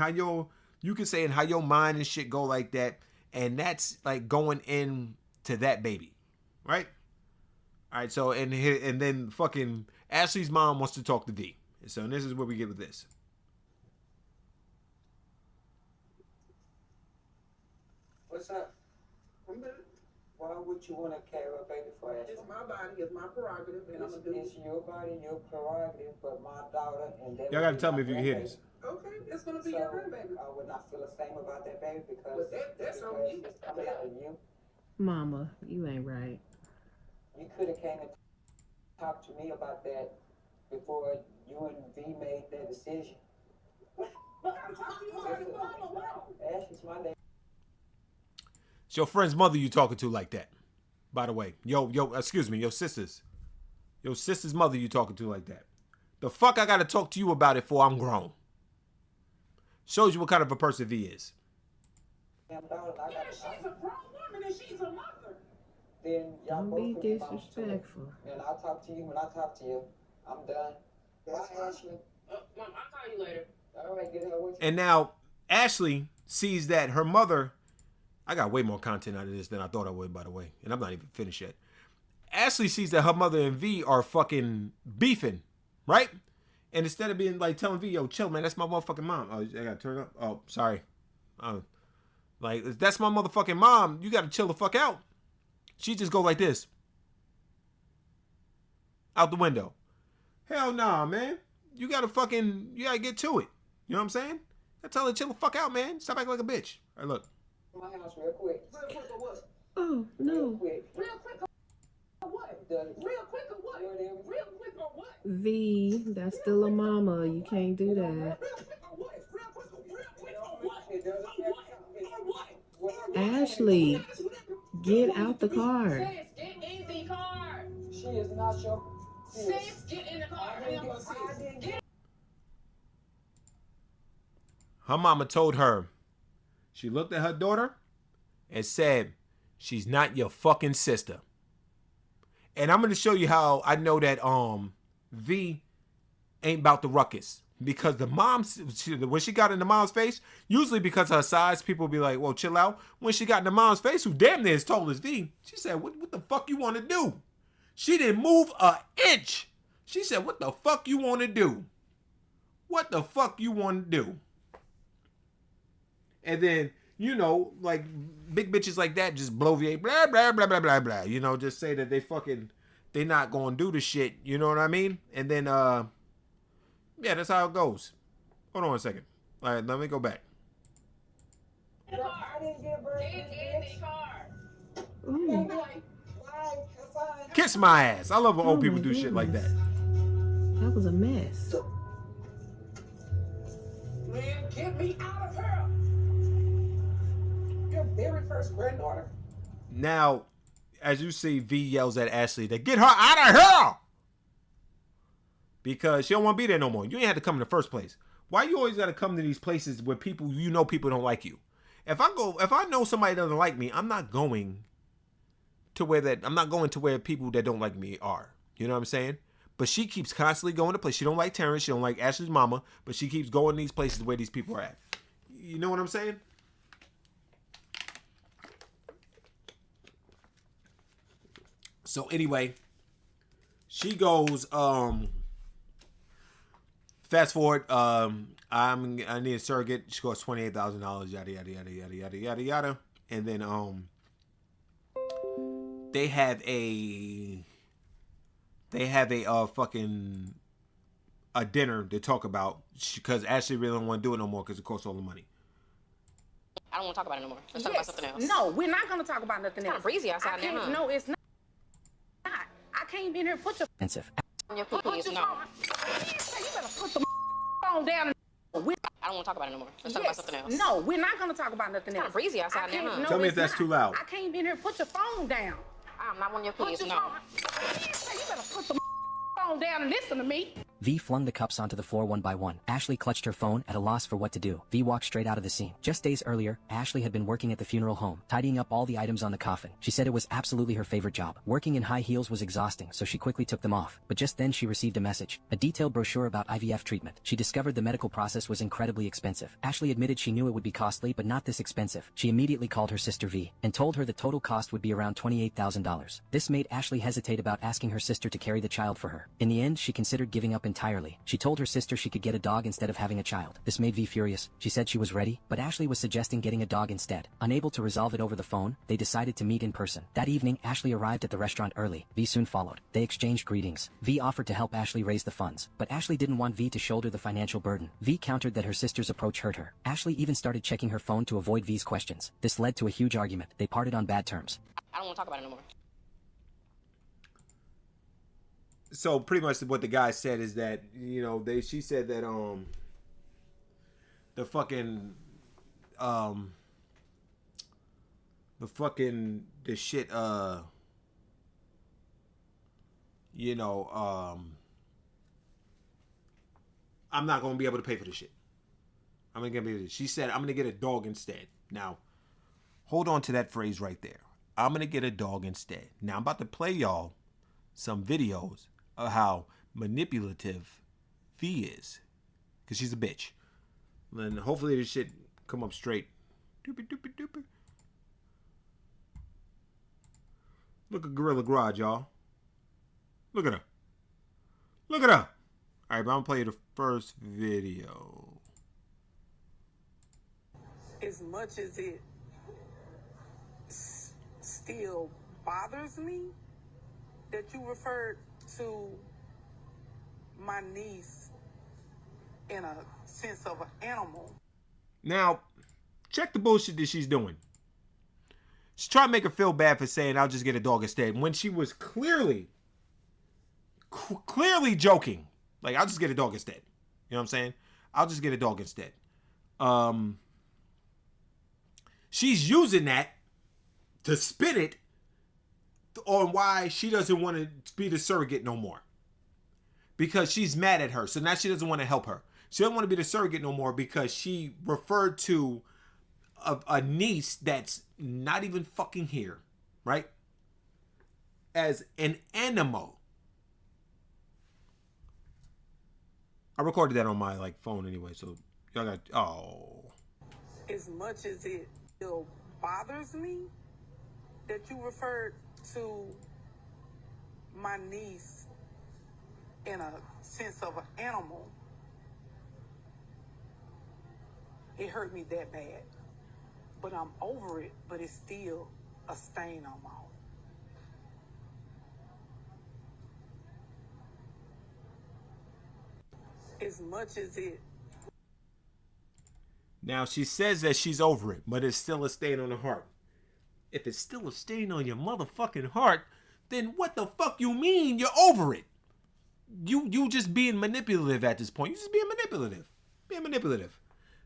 you can say and how your mind and shit go like that, and that's like going into that baby, right? All right, so and then fucking Ashley's mom wants to talk to V, so this is where we get with this. What's up? I'm good. Why would you want to carry a baby for Ashley? It's my body, it's my prerogative, and I'm gonna do it. It's your body, your prerogative, but my daughter and that. Y'all gotta tell me if you can hear this. Okay, it's gonna be your grandbaby. I would not feel the same about that baby because that's on you. It's coming out of you. Mama, you ain't right. You could have came and talked to me about that before you and V made that decision. Ashley's my name. It's your friend's mother you talking to like that, by the way. Excuse me, your sister's mother you talking to like that. The fuck I gotta talk to you about it for? I'm grown. Shows you what kind of a person V is. Yeah, she's a grown woman and she's a mother. then y'all Don't both be can be moms too. disrespectful. And I'll talk to you when I talk to you. I'm done. Bye, Ashley. Mom, I'll call you later. All right, get her with you. And now Ashley sees that her mother. I got way more content out of this than I thought I would, by the way, and I'm not even finished yet. Ashley sees that her mother and V are fucking beefing, right? And instead of being like telling V, yo, chill, man, that's my motherfucking mom. Oh, I gotta turn up. Oh, sorry. Like, if that's my motherfucking mom, you gotta chill the fuck out. She just go like this. Out the window. Hell nah, man. You gotta get to it. You know what I'm saying? I tell her chill the fuck out, man. Stop acting like a bitch. All right, look. My house real quick. Real quick or what? Oh, no. Real quick. Real quick or what? Real quick or what? Real quick or what? V, that's still a mama. You can't do that. Ashley, get out the car. Sis, get in the car. She is not your Sis, get in the car. Her mama told her, she looked at her daughter and said, she's not your fucking sister. And I'm going to show you how I know that V ain't about the ruckus. Because the mom, when she got in the mom's face, usually because of her size, people be like, well, chill out. When she got in the mom's face, who damn near as tall as V, she said, what the fuck you want to do? She didn't move an inch. She said, what the fuck you want to do? What the fuck you want to do? And then, you know, like big bitches like that just blow VA, blah, blah, blah, blah, blah, blah. You know, just say that they not going to do the shit. You know what I mean? And then, yeah, that's how it goes. Hold on a second. All right, let me go back. I didn't get a birthday. Kiss my ass. I love when old people do shit like that. That was a mess. Man, get me out of here. Your very first granddaughter. Now, as you see, V yells at Ashley to get her out of here. Because she don't want to be there no more. You ain't had to come in the first place. Why you always got to come to these places where people don't like you? If I know somebody doesn't like me, I'm not going to where people that don't like me are. You know what I'm saying? But she keeps constantly going to places. She don't like Terrence. She don't like Ashley's mama. But she keeps going to these places where these people are at. You know what I'm saying? So anyway, she goes, fast forward, I need a surrogate. She goes $28,000, yada, yada, yada, yada, yada, yada, yada. And then, they have a fucking a dinner to talk about because Ashley really don't want to do it no more because it costs all the money. I don't want to talk about it no more. Let's talk about something else. No, we're not going to talk about nothing else. It's freezing outside now, huh? No, it's not. I came in here. Put your Expensive. On your cookies, no. You better put the phone down. I don't want to talk about it no more. Let's talk about something else. No, we're not going to talk about nothing else. It's freezing outside now, huh? Tell me if that's too loud. I came in here. Put your phone down. I'm not one of your cookies, no. You better put the phone down and listen to me. V flung the cups onto the floor one by one. Ashley clutched her phone at a loss for what to do. V walked straight out of the scene. Just days earlier, Ashley had been working at the funeral home, tidying up all the items on the coffin. She said it was absolutely her favorite job. Working in high heels was exhausting, so she quickly took them off. But just then she received a message, a detailed brochure about IVF treatment. She discovered the medical process was incredibly expensive. Ashley admitted she knew it would be costly, but not this expensive. She immediately called her sister V and told her the total cost would be around $28,000. This made Ashley hesitate about asking her sister to carry the child for her. In the end, she considered giving up entirely. She told her sister she could get a dog instead of having a child. This made V furious. She said she was ready, but Ashley was suggesting getting a dog instead. Unable to resolve it over the phone, they decided to meet in person. That evening, Ashley arrived at the restaurant early. V soon followed. They exchanged greetings. V offered to help Ashley raise the funds, but Ashley didn't want V to shoulder the financial burden. V countered that her sister's approach hurt her. Ashley even started checking her phone to avoid V's questions. This led to a huge argument. They parted on bad terms. I don't want to talk about it no more. So pretty much what the guy said is that, you know, she said that the shit you know, I'm not gonna be able to pay for this shit. She said I'm gonna get a dog instead. Now, hold on to that phrase right there. I'm going to get a dog instead. Now, I'm about to play y'all some videos of how manipulative V is. Because she's a bitch. And hopefully this shit come up straight. Doopy, doopy, doopy. Look at Gorilla Garage, y'all. Look at her. Look at her. All right, but I'm going to play you the first video. As much as it still bothers me that you referred to my niece in a sense of an animal. Now, check the bullshit that she's doing. She's trying to make her feel bad for saying, I'll just get a dog instead. When she was clearly joking. Like, I'll just get a dog instead. You know what I'm saying? I'll just get a dog instead. She's using that to spin it on why she doesn't want to be the surrogate no more. Because she's mad at her. So now she doesn't want to help her. She doesn't want to be the surrogate no more because she referred to a niece that's not even fucking here, right? As an animal. I recorded that on my phone anyway, so y'all got As much as it still bothers me that you referred to my niece in a sense of an animal, it hurt me that bad. But I'm over it, but it's still a stain on my own. As much as it. Now, she says that she's over it, but it's still a stain on her heart. If it's still a stain on your motherfucking heart, then what the fuck you mean you're over it? You just being manipulative at this point. You just being manipulative. Being manipulative.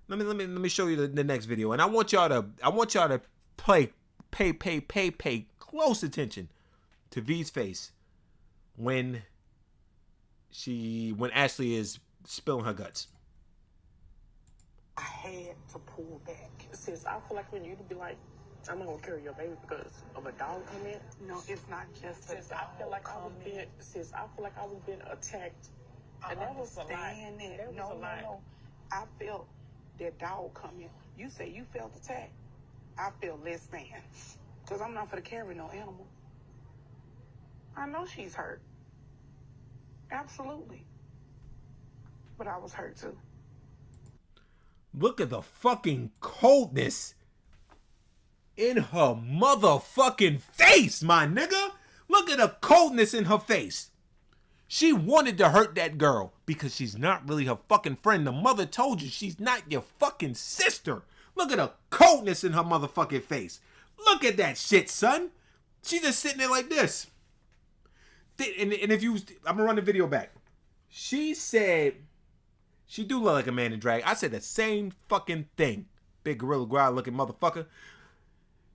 Let me show you the next video. And I want y'all to pay close attention to V's face when Ashley is spilling her guts. I had to pull back. Sis, I feel like when you to be like, I'm not gonna carry your baby because of a dog comment. No, it's not just sis. I feel like I was being attacked. And that was a lie. No. I felt that dog comment. You say you felt attacked. I feel less than. Because I'm not for to carry no animal. I know she's hurt. Absolutely. But I was hurt too. Look at the fucking coldness in her motherfucking face, my nigga. Look at the coldness in her face. She wanted to hurt that girl because she's not really her fucking friend. The mother told you she's not your fucking sister. Look at the coldness in her motherfucking face. Look at that shit, son. She's just sitting there like this. And if you, I'm gonna run the video back. She said she do look like a man in drag. I said the same fucking thing. Big gorilla growl looking motherfucker.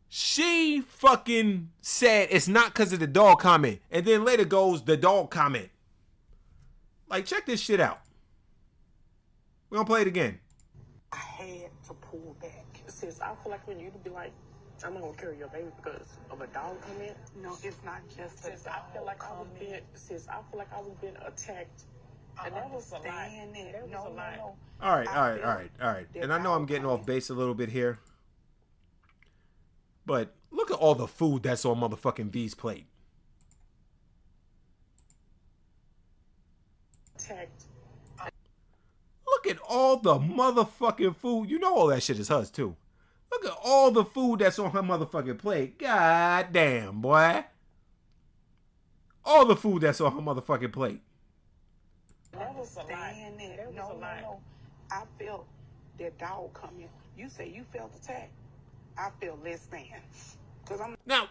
She fucking said it's not because of the dog comment. And then later goes the dog comment. Like, check this shit out. We're gonna play it again. I had to pull back. Sis, I feel like when you to be like, I'm not gonna carry your baby because of a dog comment. No, it's not just sis. I feel like I was being attacked. And that was a lie. No. All right. And I know I'm getting off base a little bit here. But look at all the food that's on motherfucking V's plate. Look at all the motherfucking food. You know all that shit is hers too. Look at all the food that's on her motherfucking plate. God damn, boy. All the food that's on her motherfucking plate. That was a lie. No. I felt that dog comment. You say you felt attacked. I feel less than. Cause I'm now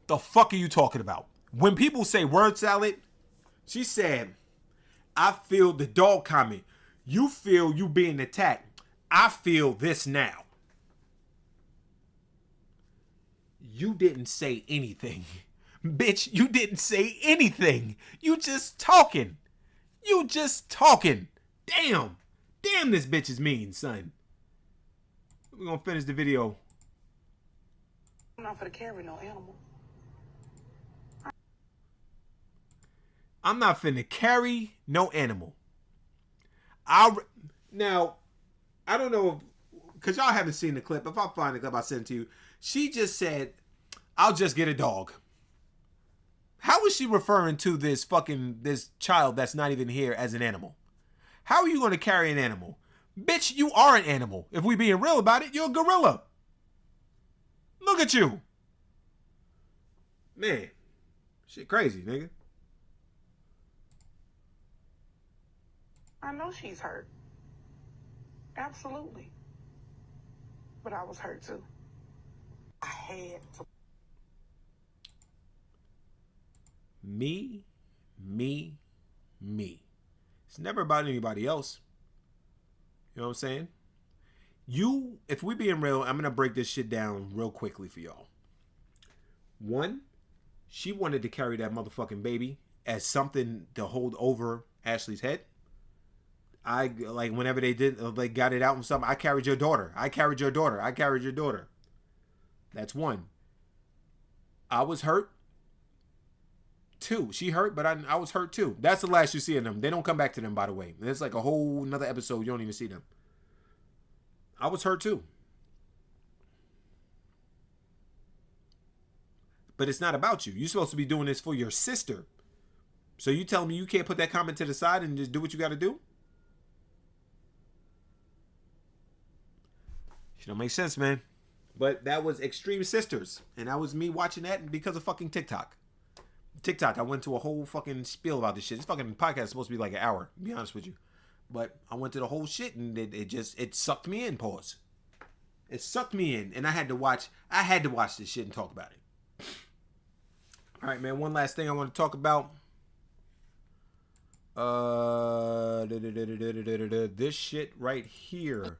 the fuck are you talking about? When people say word salad, she said, I feel the dog comment. You feel you being attacked. I feel this now. You didn't say anything. Bitch, you didn't say anything. You just talking. Damn. Damn, this bitch is mean, son. We're gonna finish the video. I'm not gonna carry no animal. I'm not finna carry no animal. Now, I don't know, because y'all haven't seen the clip. If I find the clip, I'll send it to you. She just said, I'll just get a dog. How is she referring to this child that's not even here as an animal? How are you going to carry an animal? Bitch, you are an animal. If we being real about it, you're a gorilla. Look at you. Man, shit crazy, nigga. I know she's hurt. Absolutely. But I was hurt too. I had to. Me. It's never about anybody else. You know what I'm saying? If we being real, I'm going to break this shit down real quickly for y'all. One, she wanted to carry that motherfucking baby as something to hold over Ashley's head. Whenever they got it out and something, I carried your daughter. That's one. I was hurt. Two, she hurt, but I was hurt too. That's the last you see of them. They don't come back to them, by the way. It's like a whole another episode. You don't even see them. I was hurt too. But it's not about you. You're supposed to be doing this for your sister. So you telling me you can't put that comment to the side and just do what you got to do? She don't make sense, man. But that was Extreme Sisters. And that was me watching that because of fucking TikTok. I went to a whole fucking spiel about this shit. This fucking podcast is supposed to be like an hour, to be honest with you. But I went to the whole shit and it sucked me in, pause. It sucked me in. And I had to watch this shit and talk about it. All right, man. One last thing I want to talk about. This shit right here.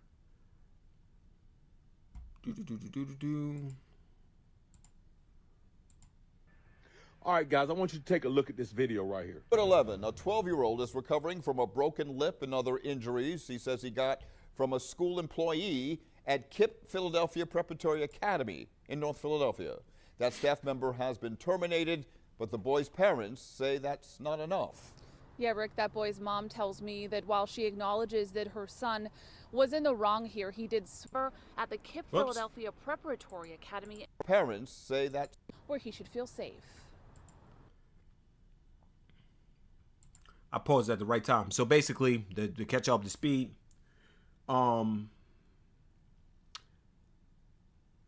All right, guys, I want you to take a look at this video right here. At 11, a 12-year-old is recovering from a broken lip and other injuries he says he got from a school employee at KIPP Philadelphia Preparatory Academy in North Philadelphia. That staff member has been terminated, but the boy's parents say that's not enough. Yeah, Rick, that boy's mom tells me that while she acknowledges that her son was in the wrong here, he did swear at the KIPP Philadelphia Preparatory Academy. Parents say that where he should feel safe. I paused at the right time. So basically, to catch up to speed,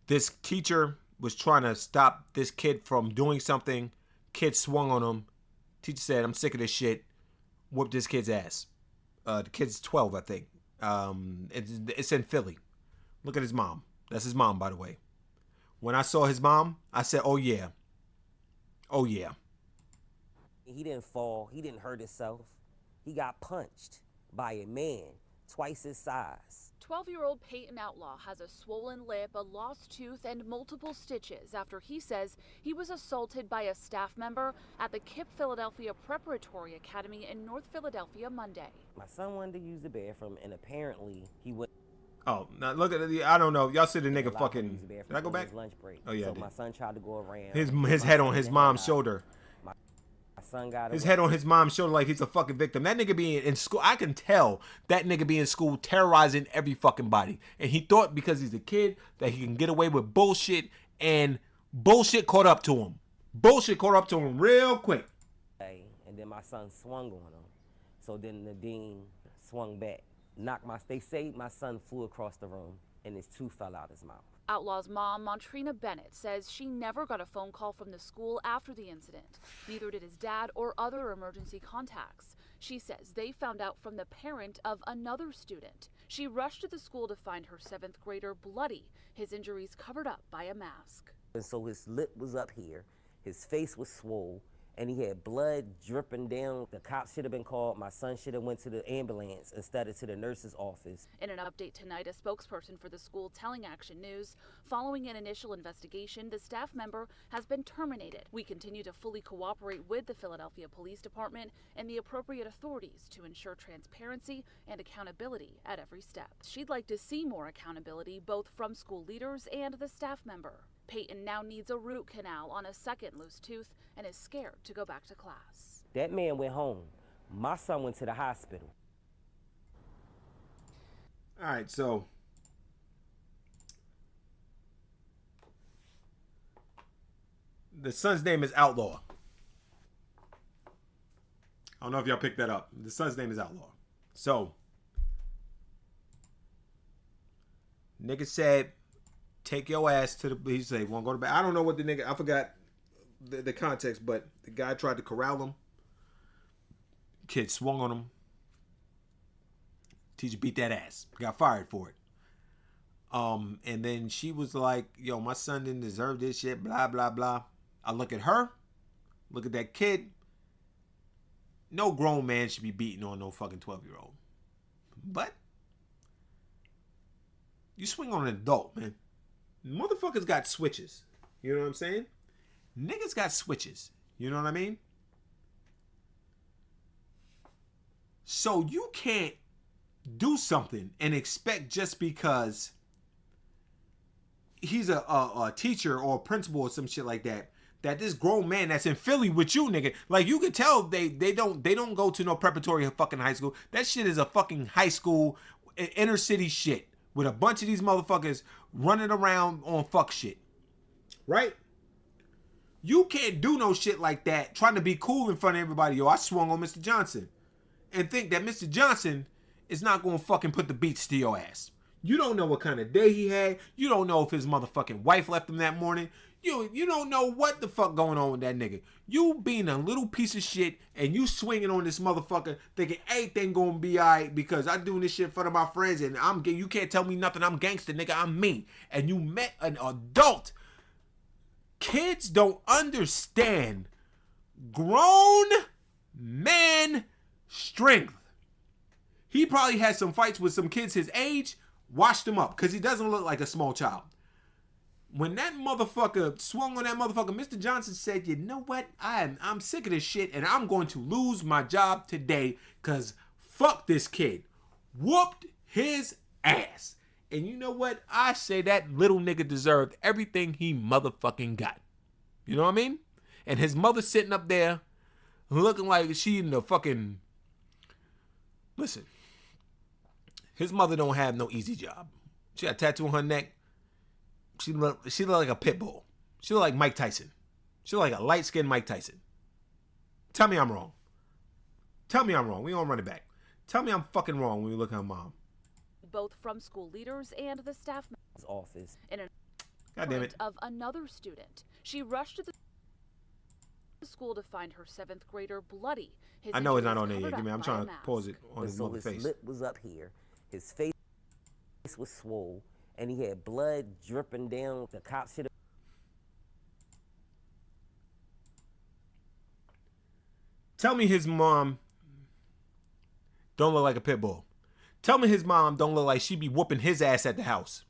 this teacher was trying to stop this kid from doing something. Kid swung on him. Teacher said, "I'm sick of this shit." Whooped this kid's ass. The kid's 12, I think. It's in Philly. Look at his mom. That's his mom, by the way. When I saw his mom, I said, "Oh yeah, oh yeah." He didn't fall. He didn't hurt himself. He got punched by a man twice his size. 12-year-old Peyton Outlaw has a swollen lip, a lost tooth, and multiple stitches after he says he was assaulted by a staff member at the KIPP Philadelphia Preparatory Academy in North Philadelphia Monday. My son wanted to use the bathroom, and apparently he went. Oh, now look at it. I don't know. Y'all see the nigga fucking. Did I go back? Lunch break. Oh yeah. So my son tried to go around. His head on his mom's shoulder. Son got his head on his mom's shoulder like he's a fucking victim. That nigga being in school, I can tell that nigga be in school terrorizing every fucking body. And he thought because he's a kid that he can get away with bullshit, and bullshit caught up to him. Bullshit caught up to him real quick. And then my son swung on him. So then the dean swung back. They say my son flew across the room and his tooth fell out his mouth. Outlaw's mom, Montrina Bennett, says she never got a phone call from the school after the incident. Neither did his dad or other emergency contacts. She says they found out from the parent of another student. She rushed to the school to find her 7th grader bloody, his injuries covered up by a mask. And so his lip was up here, his face was swole, and he had blood dripping down. The cops should have been called. My son should have went to the ambulance instead of to the nurse's office. In an update tonight, a spokesperson for the school telling Action News, following an initial investigation, the staff member has been terminated. We continue to fully cooperate with the Philadelphia Police Department and the appropriate authorities to ensure transparency and accountability at every step. She'd like to see more accountability both from school leaders and the staff member. Peyton now needs a root canal on a second loose tooth and is scared to go back to class. That man went home. My son went to the hospital. All right, so the son's name is Outlaw. I don't know if y'all picked that up. The son's name is Outlaw. So, nigga said, take your ass to the, he said, won't go to bed. I don't know what the nigga, I forgot the context, but the guy tried to corral him. Kid swung on him. Teacher beat that ass. Got fired for it. And then she was like, yo, my son didn't deserve this shit, blah, blah, blah. I look at her, look at that kid. No grown man should be beating on no fucking 12-year-old. But you swing on an adult, man. Motherfuckers got switches. You know what I'm saying? Niggas got switches. You know what I mean? So you can't do something and expect just because he's a teacher or a principal or some shit like that, that this grown man that's in Philly with you, nigga, like you could tell they don't go to no preparatory fucking high school. That shit is a fucking high school, inner city shit with a bunch of these motherfuckers running around on fuck shit, right? You can't do no shit like that trying to be cool in front of everybody. Yo, I swung on Mr. Johnson, and think that Mr. Johnson is not gonna fucking put the beats to your ass. You don't know what kind of day he had. You don't know if his motherfucking wife left him that morning. You don't know what the fuck going on with that nigga. You being a little piece of shit and you swinging on this motherfucker thinking everything gonna be alright because I doing this shit in front of my friends and you can't tell me nothing. I'm gangster, nigga. I'm me. And you met an adult. Kids don't understand grown man strength. He probably had some fights with some kids his age, washed him up because he doesn't look like a small child. When that motherfucker swung on that motherfucker, Mr. Johnson said, you know what? I'm sick of this shit and I'm going to lose my job today because fuck this kid. Whooped his ass. And you know what? I say that little nigga deserved everything he motherfucking got. You know what I mean? And his mother sitting up there looking like she in the fucking... Listen. His mother don't have no easy job. She got a tattoo on her neck. She look like a pit bull. She look like Mike Tyson. She look like a light-skinned Mike Tyson. Tell me I'm wrong. Tell me I'm wrong. We gonna run it back. Tell me I'm fucking wrong when we look at her mom. Both from school leaders and the staff office. In an God damn it. of another student. She rushed to the school to find her 7th grader bloody. His I know it's not injuries on there yet. covered Give me. up I'm by trying a to mask. pause it on his So mother's his face. lip was up here. His face was swole. And he had blood dripping down. The cops should have... Tell me his mom don't look like a pit bull. Tell me his mom don't look like she be whooping his ass at the house.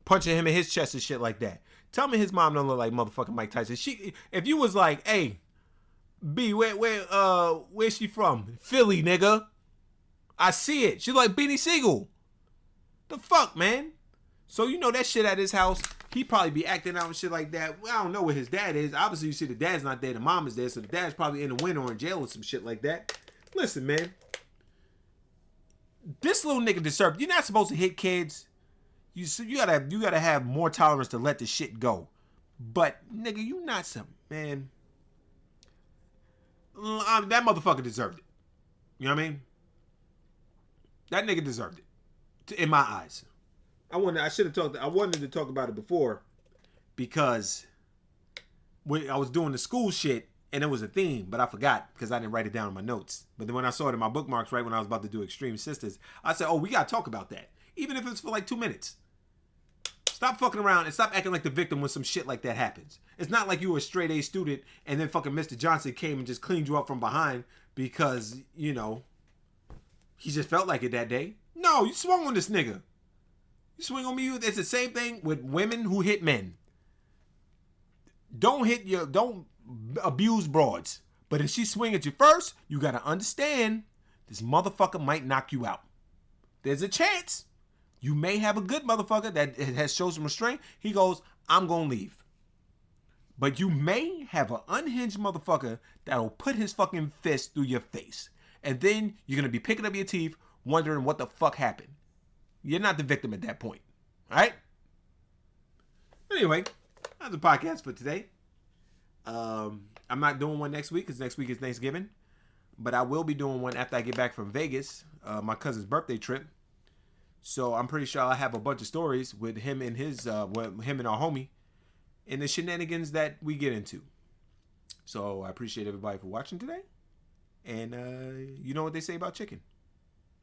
Punching him in his chest and shit like that. Tell me his mom don't look like motherfucking Mike Tyson. If you was like, hey, B, where's she from? Philly, nigga. I see it. She like Beanie Siegel. The fuck, man? So you know that shit at his house, he probably be acting out and shit like that. Well, I don't know where his dad is. Obviously, you see the dad's not there, the mom is there, so the dad's probably in the winter or in jail or some shit like that. Listen, man. This little nigga deserved. You're not supposed to hit kids. You gotta have more tolerance to let the shit go. But nigga, you not some man. That motherfucker deserved it. You know what I mean? That nigga deserved it. In my eyes. I wanted to talk about it before because when I was doing the school shit and it was a theme, but I forgot because I didn't write it down in my notes. But then when I saw it in my bookmarks right when I was about to do Extreme Sisters, I said, oh, we got to talk about that. Even if it's for like 2 minutes. Stop fucking around and stop acting like the victim when some shit like that happens. It's not like you were a straight A student and then fucking Mr. Johnson came and just cleaned you up from behind because, you know, he just felt like it that day. No, you swung on this nigga. You swing on me, it's the same thing with women who hit men. Don't abuse broads. But if she swing at you first, you gotta understand this motherfucker might knock you out. There's a chance. You may have a good motherfucker that has shown some restraint. He goes, I'm gonna leave. But you may have an unhinged motherfucker that'll put his fucking fist through your face. And then you're gonna be picking up your teeth, wondering what the fuck happened. You're not the victim at that point. Alright? Anyway, that's the podcast for today. I'm not doing one next week because next week is Thanksgiving. But I will be doing one after I get back from Vegas, my cousin's birthday trip. So I'm pretty sure I'll have a bunch of stories with him and him and our homie and the shenanigans that we get into. So I appreciate everybody for watching today. And you know what they say about chicken.